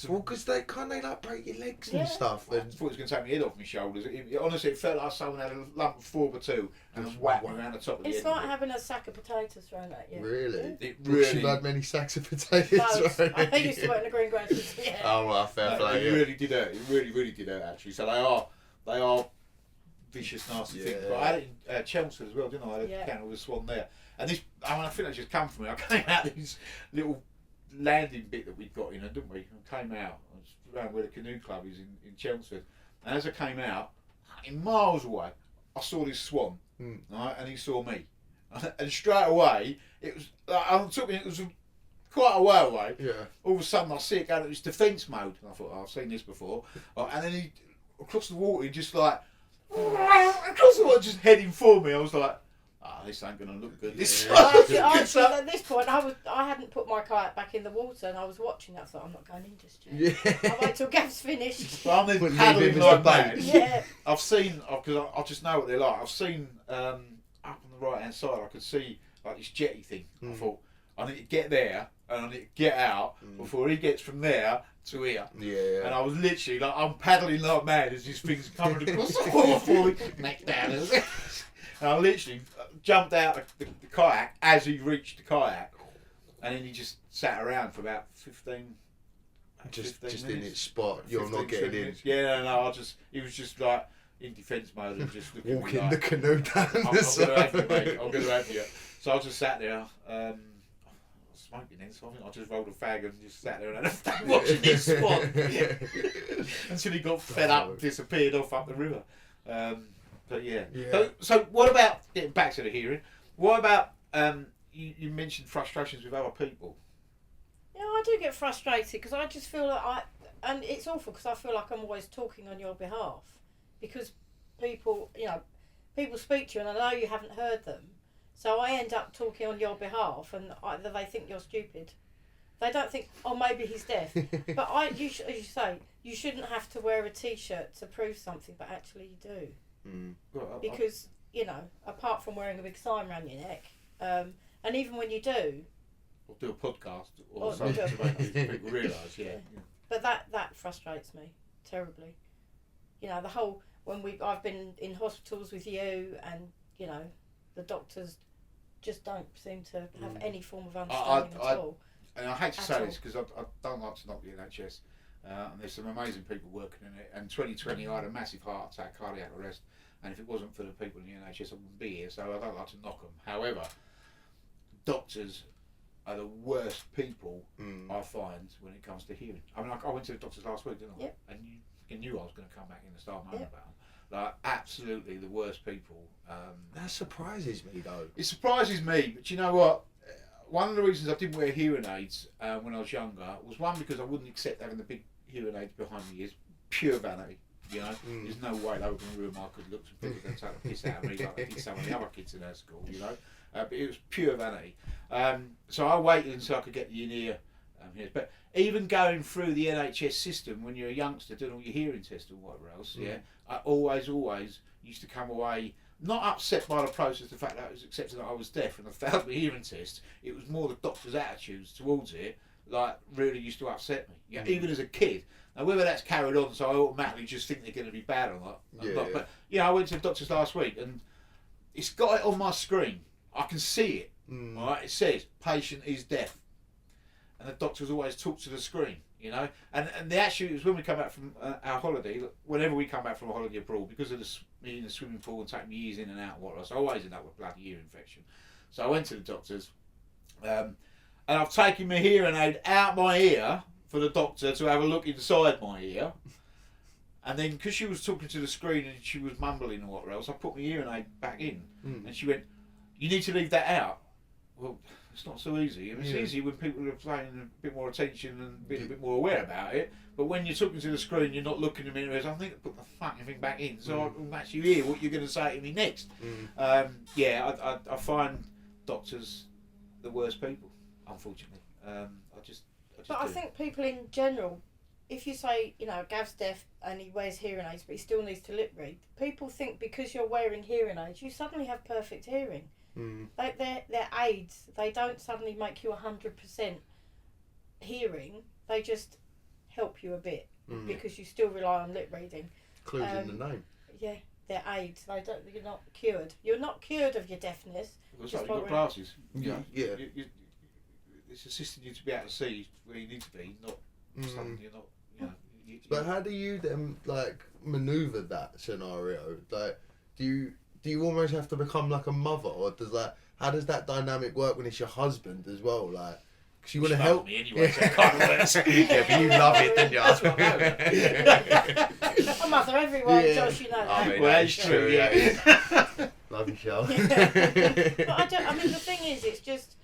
Well, because they like break your legs and stuff. I thought it was going to take my head off my shoulders. Honestly, it felt like someone had a lump of 4x2 and just whacked me around the top of the head. It's like having a sack of potatoes thrown at you. Really? It really. You've had many sacks of potatoes thrown at I you. used to work in the green groceries. Yeah. Oh, well, fair play. It really did hurt. It really did hurt, actually. So they are vicious, nasty things. But I had it in Chelmsford as well, didn't I? I had a encounter with a swan there. And this, I think that's just come from me. I came out of this little landing bit that we'd got in, didn't we? I came out. I was around where the canoe club is in Chelmsford. And as I came out, miles away, I saw this swan, right? And he saw me. And straight away, it was, it was quite a way away. Yeah. All of a sudden, I see it going to its defence mode. And I thought, I've seen this before. And then he, across the water, he just like, across the water, just heading for me. I was like, this ain't going to look good. This Actually, at this point, I hadn't put my kayak back in the water, and I was watching that. I thought, I'm not going in just yet. I'll wait till Gav's finished. Well, I'm then paddling like that. Yeah. I've seen, because I just know what they're like. I've seen up on the right hand side, I could see like this jetty thing. I thought, I need to get there and I need to get out before he gets from there to here. Yeah. And I was literally like, I'm paddling like mad as these things coming across the water for me, neck down. And I literally jumped out of the kayak as he reached the kayak, and then he just sat around for about 15 Just minutes. in its spot. You're not getting in. Yeah, no, he was just like in defence mode and just looking Walking like, the canoe down I'm the going to side. have you, mate. I'm going to have you. So I just sat there. I was smoking then, so I think I just rolled a fag and just sat there and had a fag watching this swan until he got fed up and disappeared off up the river. But yeah. So what about, getting back to the hearing, what about, you mentioned frustrations with other people. Yeah, I do get frustrated because I just feel like and it's awful because I feel like I'm always talking on your behalf because people speak to you and I know you haven't heard them. So I end up talking on your behalf and either they think you're stupid. They don't think, oh, maybe he's deaf. But as you say, you shouldn't have to wear a T-shirt to prove something, but actually you do. Because, apart from wearing a big sign around your neck, and even when you do... Or do a podcast or something to make people realise, But that frustrates me terribly. The whole... I've been in hospitals with you and, the doctors just don't seem to have any form of understanding at all. And I hate to say this because I don't like to knock the NHS. And there's some amazing people working in it. And 2020, I had a massive heart attack, cardiac arrest. And if it wasn't for the people in the NHS, I wouldn't be here. So I don't like to knock them. However, doctors are the worst people I find when it comes to hearing. I mean, I went to the doctors last week, didn't I? Yep. And you knew I was going to come back in and start moaning about them. Like, absolutely the worst people. That surprises me, though. It surprises me, but you know what? One of the reasons I didn't wear hearing aids when I was younger was one, because I wouldn't accept having the big hearing aids behind me. Is pure vanity. You know, there's no way they were going to ruin my good looks and people were going to take the piss out of me like they did some of the other kids in our school. You know, but it was pure vanity. So I waited until I could get the in-ear. But even going through the NHS system when you're a youngster doing all your hearing tests and whatever else, I always used to come away not upset by the process, the fact that I was accepting that I was deaf and I failed my hearing test. It was more the doctor's attitudes towards it, like, really used to upset me. Yeah, even as a kid. Now, whether that's carried on, so I automatically just think they're going to be bad or not. But I went to the doctor's last week and it's got it on my screen. I can see it. Right, it says patient is deaf. And the doctors always talk to the screen, you know. And the actually, it was when we come back from our holiday, whenever we come back from a holiday abroad, because of me in the swimming pool and taking my ears in and out and what else, I always end up with bloody ear infection. So I went to the doctors, and I've taken my hearing aid out my ear for the doctor to have a look inside my ear. And then, because she was talking to the screen and she was mumbling and what else, I put my hearing aid back in. And she went, "You need to leave that out." Well, it's not so easy. I mean, it's easy when people are paying a bit more attention and being a bit more aware about it. But when you're talking to the screen, you're not looking at me and I think to put the fucking thing back in so I can actually hear what you're going to say to me next. I find doctors the worst people, unfortunately. I think people in general, if you say, you know, Gav's deaf and he wears hearing aids but he still needs to lip read, people think because you're wearing hearing aids, you suddenly have perfect hearing. They're aids. They don't suddenly make you 100% hearing. They just help you a bit because you still rely on lip reading. Including the name. Yeah, they're aids. You're not cured. You're not cured of your deafness. It's like you've got glasses. It's assisting you to be able to see where you need to be, not something you're not. You know. But how do you then maneuver that scenario? Like, do you almost have to become like a mother, or how does that dynamic work when it's your husband as well? Like, because you want to help me anyway, so it kind of works. Yeah, but you love it, don't you? I'm a mother everyone, Josh, you know that. I mean, well, that's true, yeah. Love you, Sharon. But I mean, the thing is, it's just,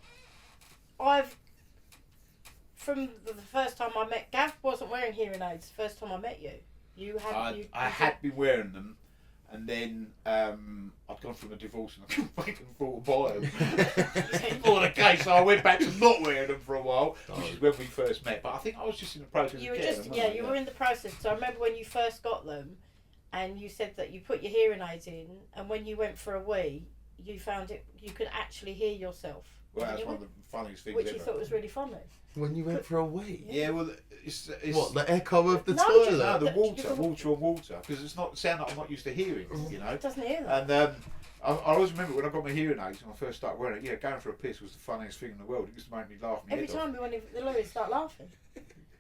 from the first time I met, Gav wasn't wearing hearing aids the first time I met you. I had been wearing them. And then I'd gone from a divorce and I couldn't fucking afford to buy them. For the case, so I went back to not wearing them for a while, which is when we first met. But I think I was just in the process of getting them. You were in the process. So I remember when you first got them, and you said that you put your hearing aids in, and when you went for a wee, you found you could actually hear yourself. Well, that's one of the funniest things which ever. you thought was really funny. When you went for a wee? Yeah, well, it's what, the echo of the toilet? No, the water on water, because it's not sound that I'm not used to hearing, you know. It doesn't hear that. And I always remember when I got my hearing aids and I first started wearing it, going for a piss was the funniest thing in the world. It used to make me laugh. Every time we went in the loo, he'd start laughing.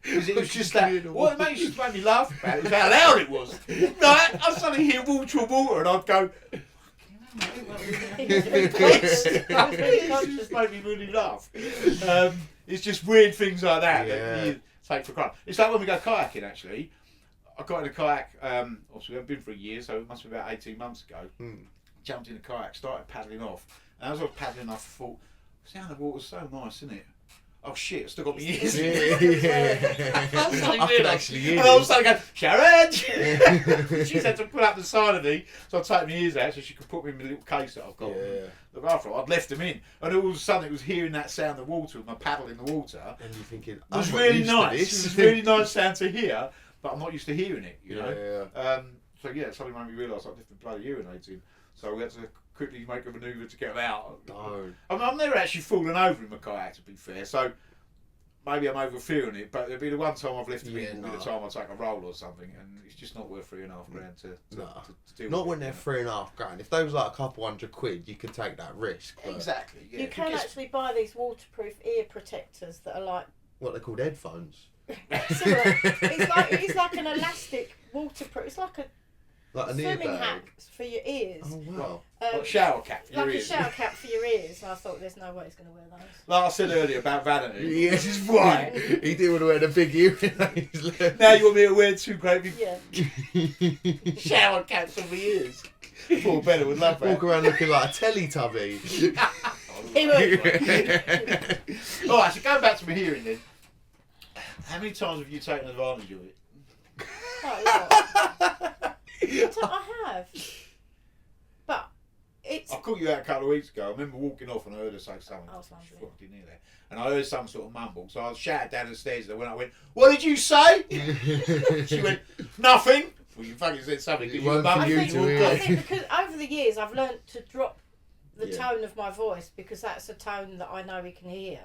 Because it was just that, what it used to make me laugh about it was how loud it was. Like, I'd suddenly hear water on water and I'd go, it just made me really laugh. It's just weird things like that that you take for granted. It's like when we go kayaking, actually. I got in a kayak, obviously I've been for a year, so it must be about 18 months ago. Jumped in a kayak, started paddling off. And as I was paddling off, I thought, the sound of the water's so nice, isn't it? Oh shit, I've still got my ears in. I could actually hear and I was like, Sharon! She said to pull up the side of me, so I'd take my ears out so she could put me in the little case that I've got. Look after it, I'd left them in. And all of a sudden it was hearing that sound of water with my paddle in the water. And you're thinking, it was really nice. It was really nice sound to hear, but I'm not used to hearing it, you know? So yeah, it suddenly made me realise I'd left the bloody hearing aids in. So we had to quickly make a manoeuvre to get them out. No. I mean, I've never actually fallen over in my kayak, to be fair, so maybe I'm over-fearing it, but there'll be the one time I've left them in, will be the time I take a roll or something, and it's just not worth $3,500 to deal not with when they're $3,500. If they was like a couple £100, you could take that risk. Exactly. Yeah. You can actually buy these waterproof ear protectors that are like what they're called, headphones. Similar. It's like an elastic waterproof. It's like a swimming hat for your ears. Oh wow! Like a shower cap for your ears. Like a shower cap for your ears. And I thought, there's no way he's going to wear those. Like I said earlier about vanity. Yes, it's right. He didn't want to wear the big earrings. Now you want me to wear two great big shower caps for my ears. Poor Bella would love that. Walk around looking like a Teletubby. He would. Alright, so going back to my hearing then. How many times have you taken advantage of it? Quite a lot. I have. But it's... I caught you out a couple of weeks ago. I remember walking off and I heard her say something. I was wondering. I didn't hear that. And I heard some sort of mumble. So I shouted down the stairs and I went, "What did you say?" She went, "Nothing." Well, you fucking said something. It won't for you to hear. I think because over the years I've learnt to drop the Yeah. tone of my voice because that's a tone that I know he can hear.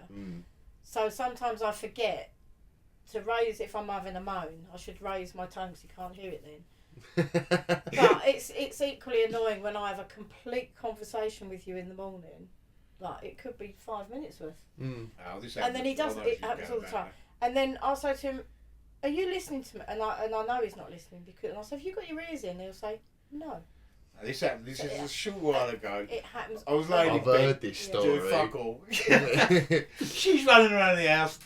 So sometimes I forget to raise, if I'm having a moan, I should raise my tone because you can't hear it then. But it's equally annoying when I have a complete conversation with you in the morning. Like, it could be 5 minutes worth. Oh, this And then he does, it happens all the time. And then I'll say to him, "Are you listening to me?" And I know he's not listening, because, and I'll say, "Have you got your ears in?" He'll say, "No." This happened. This is a short while ago. It happens. I was laying in I've bed heard this story. doing fuck all. She's running around the house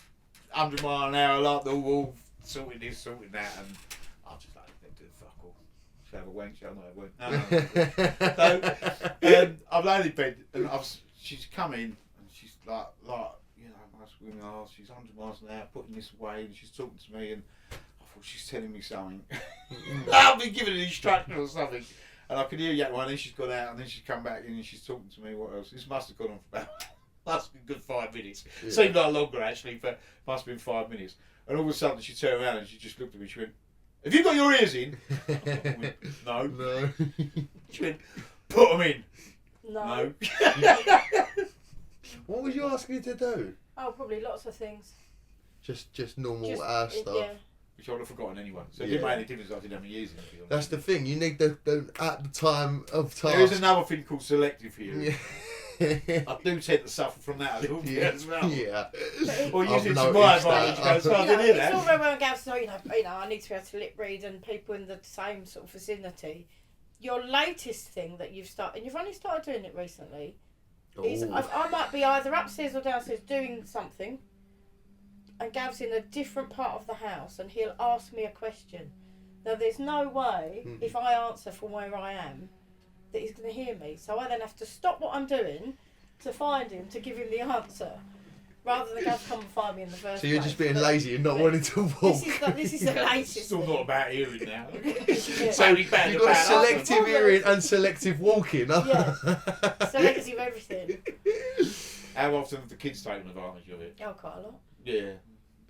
100 mile an hour like the wall, sorting this, sorting that, and I just like them do fuck all. She'll have a wank, she'll not have a wank. No. I'm laying in bed and she's come in and she's like you know, most women are. She's 100 miles an hour putting this away and she's talking to me and I thought she's telling me something. I've been giving an instruction or something. And I could hear that one, and then she's gone out, and then she's come back in, and she's talking to me. What else? This must have gone on for about, must have been a good 5 minutes. Yeah. Seemed like longer actually, but must have been 5 minutes. And all of a sudden, she turned around and she just looked at me. She went, "Have you got your ears in?" I went, "No." No. She went, "Put them in." No. What was you asking me to do? Oh, probably lots of things. Just normal Just, ass stuff. Yeah. Which I would have forgotten anyway. So it Yeah. didn't make any difference. I didn't have my ears in. To be honest. That's the thing. You need the at the time of task. There is another thing called selective hearing. Yeah. I do tend to suffer from that a little bit as well. Yeah. Or use I've it to my noticed advantage. that. Go, "So I You know, didn't hear it's all that." very well Gav's, I need to be able to lip read, and people in the same sort of vicinity. Your latest thing that you've started, and you've only started doing it recently, is Ooh. I might be either upstairs or downstairs doing something, and Gav's in a different part of the house, and he'll ask me a question. Now, there's no way, if I answer from where I am, that he's going to hear me. So I then have to stop what I'm doing to find him, to give him the answer, rather than Gav come and find me in the first So you're place. just being But lazy and not wanting to walk. This is the latest It's still thing. not about hearing now. Yeah. So we bad You've got about selective us. hearing and selective walking. Yeah. Selective everything. How often have the kids taken advantage of it? Oh, quite a lot. Yeah.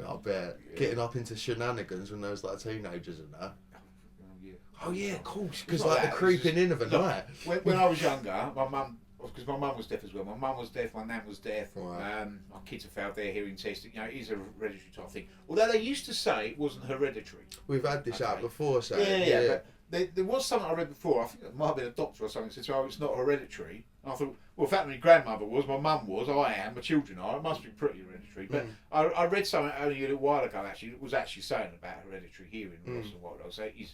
I bet. Yeah. Getting up into shenanigans when there was like teenagers and that. Yeah. Oh yeah, of course. Because It's not like the that, creeping it's in of a Look, night. when I was younger, my mum, because my mum was deaf as well. My mum was deaf, my nan was deaf. Right. My kids have failed their hearing test. You know, it is a hereditary type thing. Although they used to say it wasn't hereditary. We've had this out Okay. before, so Yeah. But there was something I read before. I think it might have been a doctor or something said, "Oh, it's not hereditary." And I thought, well, in fact, my grandmother was, my mum was, I am, my children are. It must be pretty hereditary. But I read something only a little while ago. Actually, it was actually saying about hereditary hearing loss and what I was saying. It is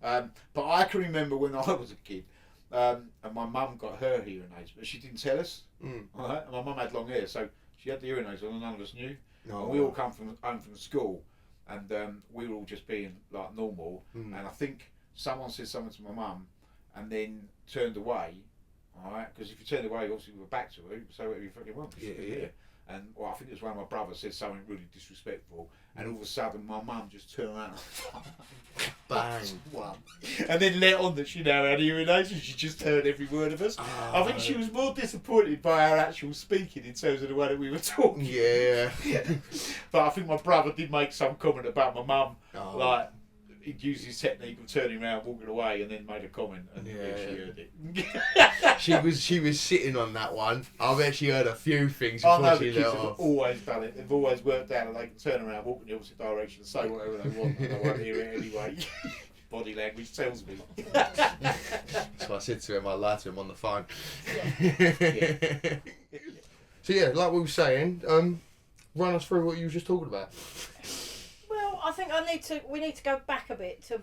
hereditary. But I can remember when I was a kid, and my mum got her hearing aids, but she didn't tell us. Right? And my mum had long hair, so she had the hearing aids on, and none of us knew. No. And we all come home from school, and we were all just being like normal. And I think someone said something to my mum, and then turned away. All right, because if you turned away, obviously we were back to her. So whatever you fucking want. Yeah. And well, I think it was one of my brothers said something really disrespectful, and all of a sudden my mum just turned around, Bang. and then let on that she now had hearing aids, and she just heard every word of us. I think she was more disappointed by our actual speaking in terms of the way that we were talking. Yeah. But I think my brother did make some comment about my mum, Oh. like he'd used his technique of turning around, walking away, and then made a comment, and Yeah. she heard it. She was sitting on that one. I bet she heard a few things I before know she the kids let have off. always done it. They've always worked out that they can turn around, walk in the opposite direction, and say whatever they want, and they won't hear it anyway. Body language tells me. So I said to him, I lied to him on the phone. Yeah. So yeah, like we were saying, run us through what you were just talking about. Well, I think we need to go back a bit to.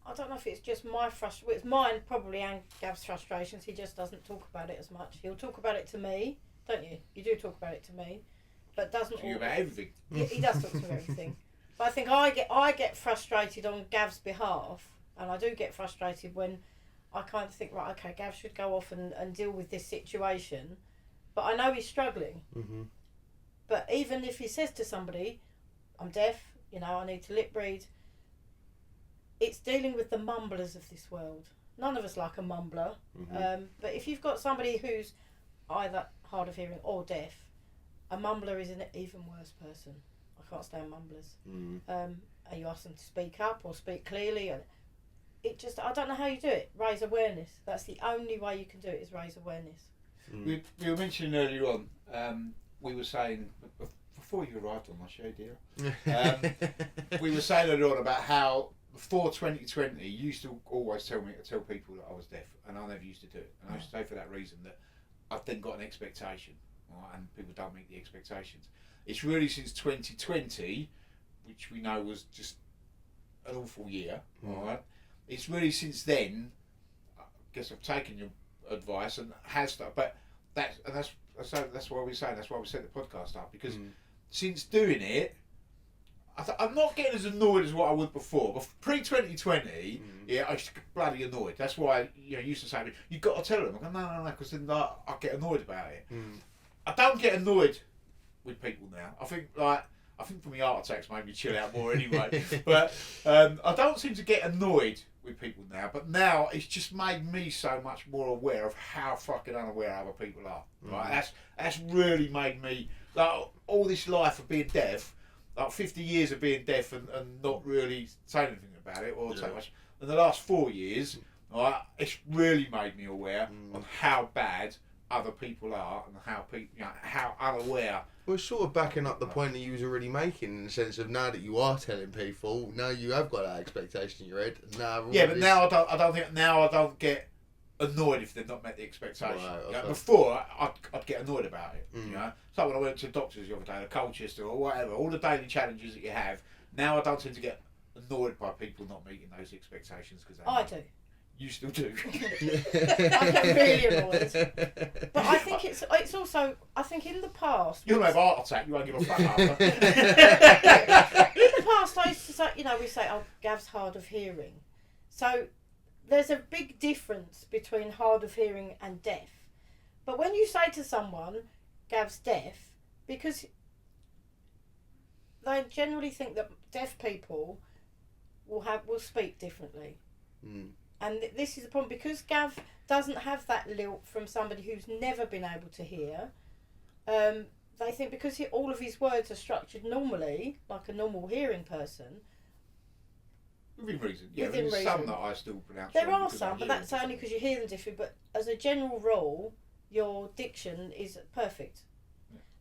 I don't know if it's just my frustration. It's mine probably, and Gav's frustrations. He just doesn't talk about it as much. He'll talk about it to me, don't you? You do talk about it to me, but doesn't. To you about everything. Yeah, he does talk to me about everything. But I think I get frustrated on Gav's behalf, and I do get frustrated when I kind of think, right, okay, Gav should go off and deal with this situation, but I know he's struggling. Mm-hmm. But even if he says to somebody, "I'm deaf, I need to lip read," it's dealing with the mumblers of this world. None of us like a mumbler. But if you've got somebody who's either hard of hearing or deaf, a mumbler is an even worse person. I can't stand mumblers. And you ask them to speak up or speak clearly, and it just, I don't know how you do it. Raise awareness. That's the only way you can do it, is raise awareness. We were mentioning earlier on, we were saying, before you arrived on my show, dear, we were saying earlier on about how before 2020 you used to always tell people that I was deaf, and I never used to do it. And I used to say for that reason that I've then got an expectation, right, and people don't meet the expectations. It's really since 2020, which we know was just an awful year, right? It's really since then, I guess I've taken your advice and has stuff, but that's why we're saying, that's why we set the podcast up, because since doing it, I'm not getting as annoyed as what I would before. But pre-2020, I used to get bloody annoyed. That's why you used to say to me, you've got to tell them. I go, no, because then I get annoyed about it. I don't get annoyed with people now. I think for me heart attacks made me chill out more anyway. But I don't seem to get annoyed with people now. But now it's just made me so much more aware of how fucking unaware other people are. Right? That's really made me, like, all this life of being deaf, like 50 years of being deaf and not really saying anything about it or so much. In the last 4 years, right, it's really made me aware on how bad other people are and how people, how unaware. Well, it's sort of backing up the point that you was already making, in the sense of now that you are telling people, now you have got that expectation in your head. Now, but now I don't get annoyed if they've not met the expectation. Right, okay. Before I'd get annoyed about it. So when I went to the doctors the other day, a Colchester or whatever, all the daily challenges that you have. Now I don't tend to get annoyed by people not meeting those expectations, because I do. You still do. I get really annoyed. But I think it's also, I think in the past... You'll have a heart attack, you won't give a fuck after. In the past I used to say, we say, oh, Gav's hard of hearing. So there's a big difference between hard of hearing and deaf. But when you say to someone, Gav's deaf, because they generally think that deaf people will speak differently. And this is the problem, because Gav doesn't have that lilt from somebody who's never been able to hear. They think because all of his words are structured normally, like a normal hearing person. Within reason, yeah. There's some that I still pronounce. There are some, but that's only because you hear them differently. But as a general rule, your diction is perfect.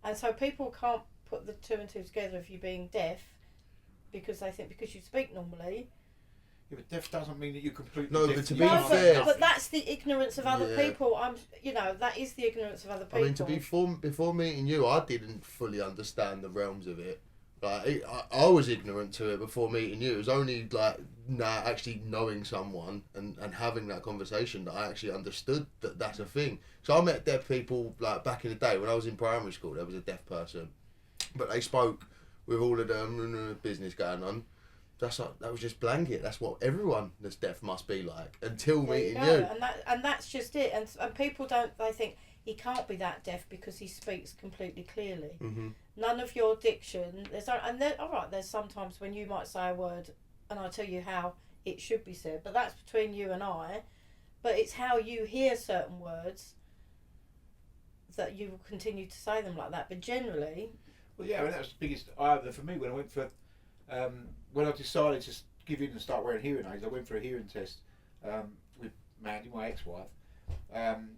And so people can't put the two and two together of you being deaf, because they think because you speak normally. Yeah, but deaf doesn't mean that you're completely No, deaf. but to be fair... But that's the ignorance of other people. That is the ignorance of other people. I mean, before meeting you, I didn't fully understand the realms of it. Like, I was ignorant to it before meeting you. It was only like actually knowing someone and having that conversation that I actually understood that that's a thing. So I met deaf people like back in the day when I was in primary school. There was a deaf person, but they spoke with all of the business going on. That was just blanket. That's what everyone that's deaf must be like until meeting you. And that's just it. And people they think he can't be that deaf because he speaks completely clearly. None of your diction. There's sometimes when you might say a word and I tell you how it should be said, but that's between you and I. But it's how you hear certain words that you will continue to say them like that. But generally, well, yeah, I mean, that was the biggest eye-opener for me when I went for. When I decided to give in and start wearing hearing aids, I went for a hearing test with Mandy, my ex-wife, and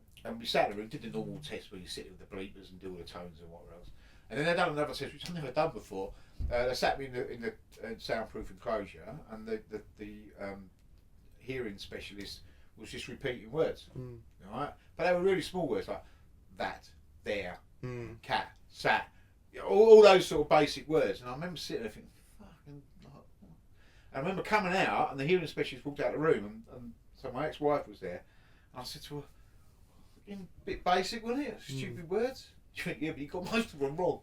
we sat in the room, did the normal test where you sit with the bleepers and do all the tones and whatever else. And then they done another test, which I've never done before. They sat me in the soundproof enclosure, and the hearing specialist was just repeating words, right? But they were really small words like that, there, cat, sat, all those sort of basic words. And I remember sitting there thinking, I remember coming out and the hearing specialist walked out of the room and so my ex-wife was there and I said to her, a bit basic, wasn't it? Stupid words. She went, yeah, but you got most of them wrong.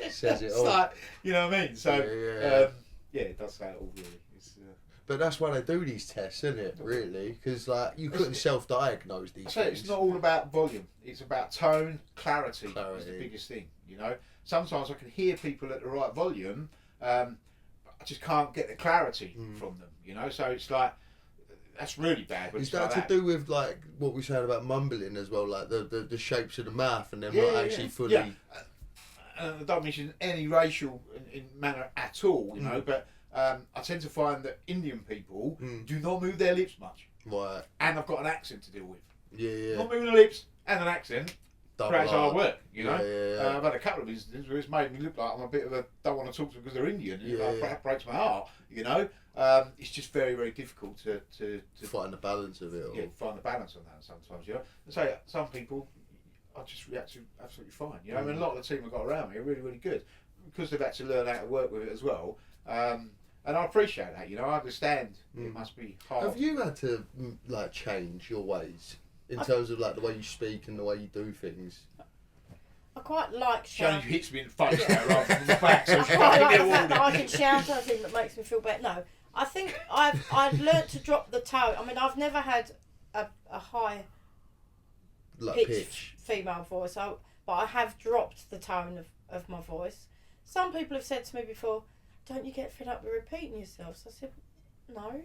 Says it all. Like, you know what I mean? So, it does say it all really. But that's why they do these tests, isn't it, really? Because like, you couldn't self-diagnose these things. It's not all about volume. It's about tone, clarity is the biggest thing, you know? Sometimes I can hear people at the right volume, I just can't get the clarity from them, you know. So it's like that's really bad. Is that to do with like what we said about mumbling as well, like the shapes of the mouth and them not actually fully? Yeah. I don't mention any racial in manner at all, you know, but I tend to find that Indian people do not move their lips much. Right. And I've got an accent to deal with. Yeah. Not moving the lips and an accent. Double Creates hard work, you know. Yeah. I've had a couple of instances where it's made me look like I'm a bit of a don't want to talk to them because they're Indian. That breaks my heart, you know. It's just very, very difficult to find the balance of it all. Yeah, find the balance on that sometimes, you know. And so some people, I just react to absolutely fine, you know. I mean, a lot of the team I've got around me are really, really good because they've had to learn how to work with it as well. And I appreciate that, you know. I understand it must be hard. Have you had to like change your ways in terms of like the way you speak and the way you do things? I quite like Sharon shouting. hits me in the face now rather than the back, so I she quite can't like get the a fact that I warning. can shout. I think that makes me feel better. No, I think I've learnt to drop the tone. I mean, I've never had a high Like pitch female voice, but I have dropped the tone of my voice. Some people have said to me before, "Don't you get fed up with repeating yourself?" So I said, "No."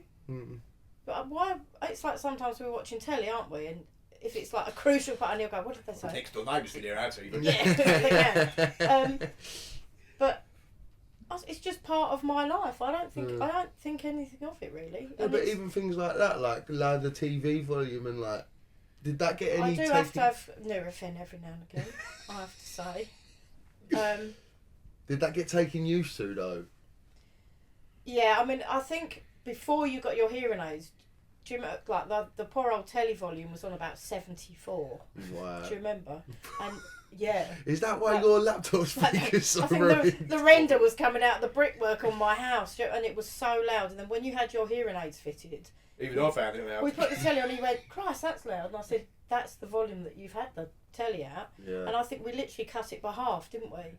But why? It's like sometimes we're watching telly, aren't we? And if it's like a crucial part, and you'll go, "What did they say?" Next door neighbours can hear out to you. Yeah, they can. But it's just part of my life. I don't think anything of it really. Yeah, but even things like that, like lower the TV volume and like, did that get any? I do have to have Nurofen every now and again. I have to say. Did that get taken used to though? Yeah, I mean, I think before you got your hearing aids, do you remember, like the poor old telly volume was on about 74. Wow. Do you remember? And yeah. Is that why your laptop speakers I are think the render was coming out of the brickwork on my house, and it was so loud. And then when you had your hearing aids fitted, Even I found it loud. we put the telly on, and he went, "Christ, that's loud." And I said, "That's the volume that you've had the telly at." Yeah. And I think we literally cut it by half, didn't we?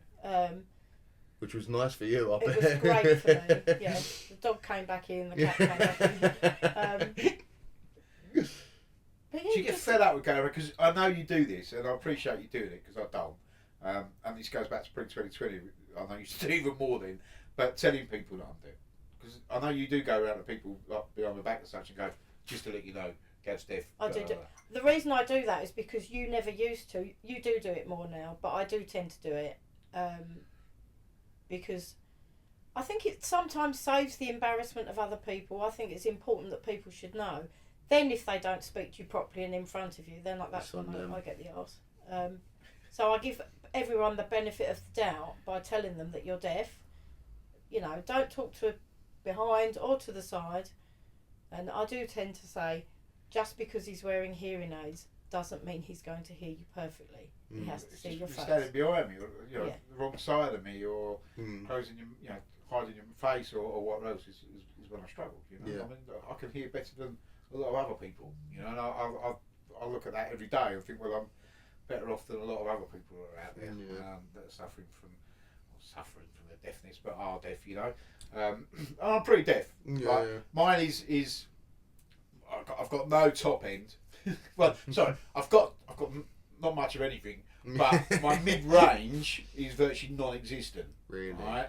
Which was nice for you, I bet. It was great for me. Yeah, the dog came back in, the cat came back in. But yeah, Do you get fed up with going around? Because I know you do this, and I appreciate you doing it, because I don't. And this goes back to pre-2020. I know you used to do even more then, but telling people that I'm doing. Because I know you do go around to people like behind my back and such and go, just to let you know, Gav's deaf. I do. The reason I do that is because you never used to. You do it more now, but I do tend to do it because I think it sometimes saves the embarrassment of other people. I think it's important that people should know. Then if they don't speak to you properly and in front of you, then like that's when I get the arse. So I give everyone the benefit of the doubt by telling them that you're deaf. You know, don't talk to behind or to the side. And I do tend to say, just because he's wearing hearing aids doesn't mean he's going to hear you perfectly. He has to see your face. Standing behind me, or the wrong side of me, or closing your, hiding your face, or what else is when I struggle. You know, I mean, I can hear better than a lot of other people. You know, and I look at that every day and think, well, I'm better off than a lot of other people who are out there that are suffering from their deafness, but are deaf. You know, I'm pretty deaf. Mine is I've got no top end. Well, sorry, I've got not much of anything, but my mid range is virtually non-existent. Really? Right.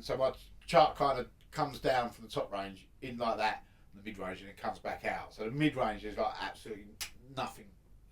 So my chart kind of comes down from the top range in like that, the mid range, and it comes back out. So the mid range is like absolutely nothing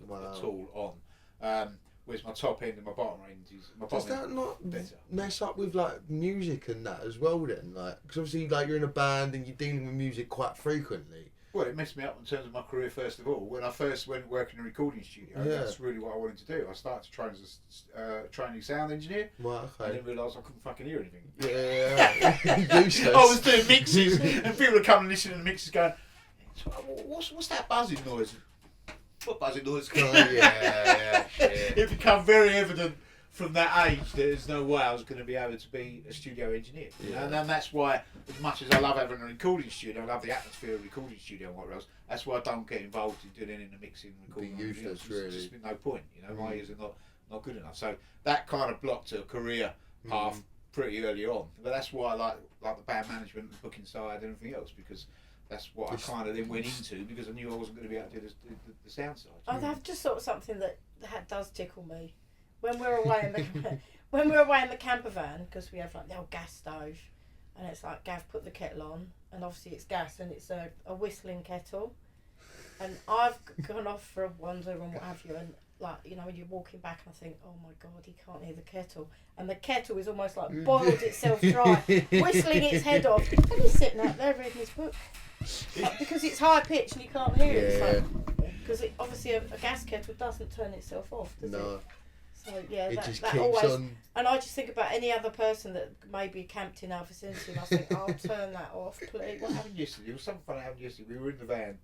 at all on. Whereas my top end and my bottom end is Does that not better. mess up with like music and that as well then? Like, because obviously like you're in a band and you're dealing with music quite frequently. Well, it messed me up in terms of my career first of all. When I first went working in a recording studio, that's really what I wanted to do. I started to train as a trainee sound engineer. Right, okay. I didn't realise I couldn't fucking hear anything. Yeah. Useless. I was doing mixes and people would come and listen to the mixes going, what's that buzzing noise? What buzzing noise? Yeah. It became very evident from that age that there's no way I was going to be able to be a studio engineer. Yeah. And then that's why, as much as I love having a recording studio, I love the atmosphere of a recording studio and what else, that's why I don't get involved in doing any of the mixing and recording. Be useless, There's really. just been no point, my ears are not good enough. So that kind of blocked a career path pretty early on. But that's why I like the band management, the booking side and everything else, because that's what I kind of then went into, because I knew I wasn't going to be able to do the sound side. I have just sort of something that does tickle me. When we're away in the camper van, because we have like the old gas stove, and it's like, Gav, put the kettle on, and obviously it's gas, and it's a whistling kettle, and I've gone off for a wander and what have you, and like, you know, when you're walking back, I think, oh my God, he can't hear the kettle, and the kettle is almost like boiled itself dry, whistling its head off, and he's sitting out there reading his book, because it's high pitched and you can't hear it, because obviously a gas kettle doesn't turn itself off, does it? So yeah, it that just keeps keeps always, on. and I just think about any other person that maybe camped in our vicinity, and I think, I'll turn that off, please. What happened yesterday? There was something funny happened yesterday. We were in the van,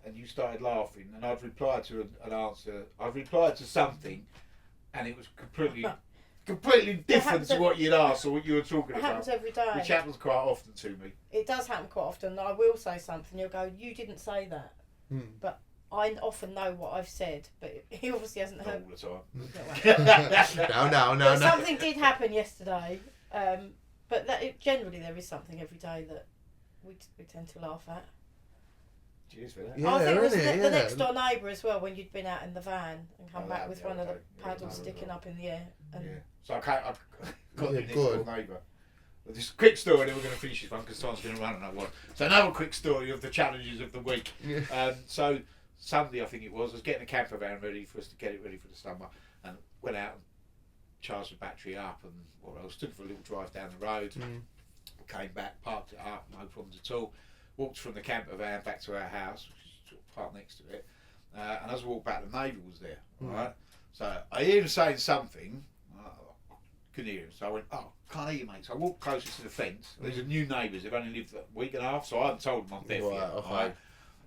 and you started laughing, and I'd replied to an answer. I'd replied to something, and it was completely different to what you'd asked or what you were talking It about. happens every day. Which happens quite often to me. It does happen quite often. I will say something, you'll go, you didn't say that, but I often know what I've said, but he obviously hasn't Not heard. all the No. time. But something did happen yesterday, but generally there is something every day that we tend to laugh at. Cheers for that. Yeah, I think it was isn't it? the Yeah. next door neighbour as well, when you'd been out in the van and come Oh, back that- with yeah, one of the okay. Yeah, paddles no, sticking no. up in the air. And Yeah. So I got Yeah, the next go door on. neighbour. Just a quick story, then we're going to finish this one because time's going to run another one. So another quick story of the challenges of the week. Yeah. So Sunday, I think it was, I was getting the camper van ready for us to get it ready for the summer, and went out and charged the battery up, and I was stood for a little drive down the road, came back, parked it up, no problems at all, walked from the camper van back to our house, which is sort of parked next to it, and as I walked back, the neighbour was there, right? So I hear him saying something, couldn't hear him, so I went, oh, can't hear you, mate. So I walked closer to the fence. These are new neighbours, they've only lived a week and a half, so I haven't told them I'm deaf yet. Okay.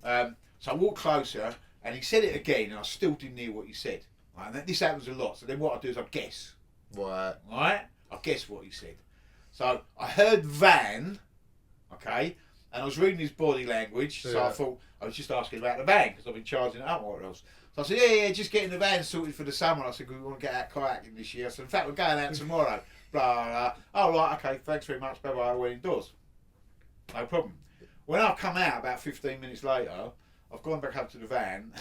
Right? So I walked closer, and he said it again, and I still didn't hear what he said. Right? And this happens a lot, so then what I do is I guess. Right. Right? I guess what he said. So I heard van, okay, and I was reading his body language, so I thought I was just asking about the van, because I've been charging it up or what else. So I said, yeah, just getting the van sorted for the summer. I said, we want to get out kayaking this year. So in fact, we're going out tomorrow. Blah, blah, blah. Oh, right, okay, thanks very much. Bye-bye, I went indoors. No problem. When I've come out about 15 minutes later, I've gone back up to the van.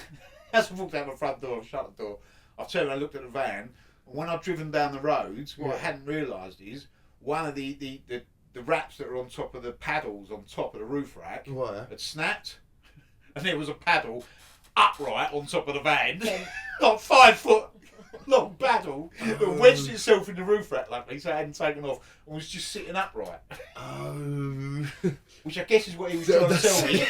As I walked out my front door, I've shut the door. I've turned and I looked at the van. And when I've driven down the roads, what I hadn't realised is one of the wraps that are on top of the paddles on top of the roof rack had snapped. And there was a paddle upright on top of the van. Like 5 foot long paddle that wedged itself in the roof rack, luckily, so it hadn't taken off and was just sitting upright. Oh. Which I guess is what he was trying to tell me.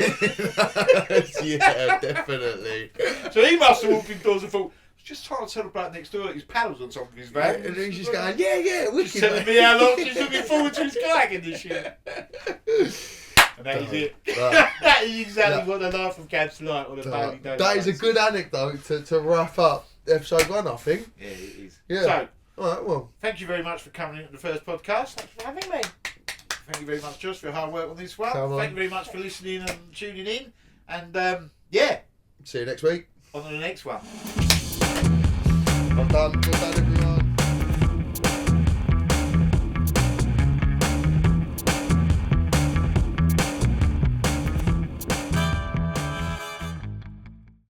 Yeah, definitely. So he must have walked indoors and thought, I was just trying to tell the bloke next door that his paddles on top of his van. And he's just going, yeah, wicked. Just telling me how long he's looking forward to his kayaking this year. And that is it. Right. That is exactly what the life of Gav's like on a daily day. That is a good anecdote to wrap up episode 1, I think. Yeah, it is. Yeah. So, Alright, well. thank you very much for coming into the first podcast. Thank you for having me. Thank you very much, Josh, for your hard work on this one. Come on. Thank you very much for listening and tuning in. And yeah, See you next week. on to the next one. Well done everyone.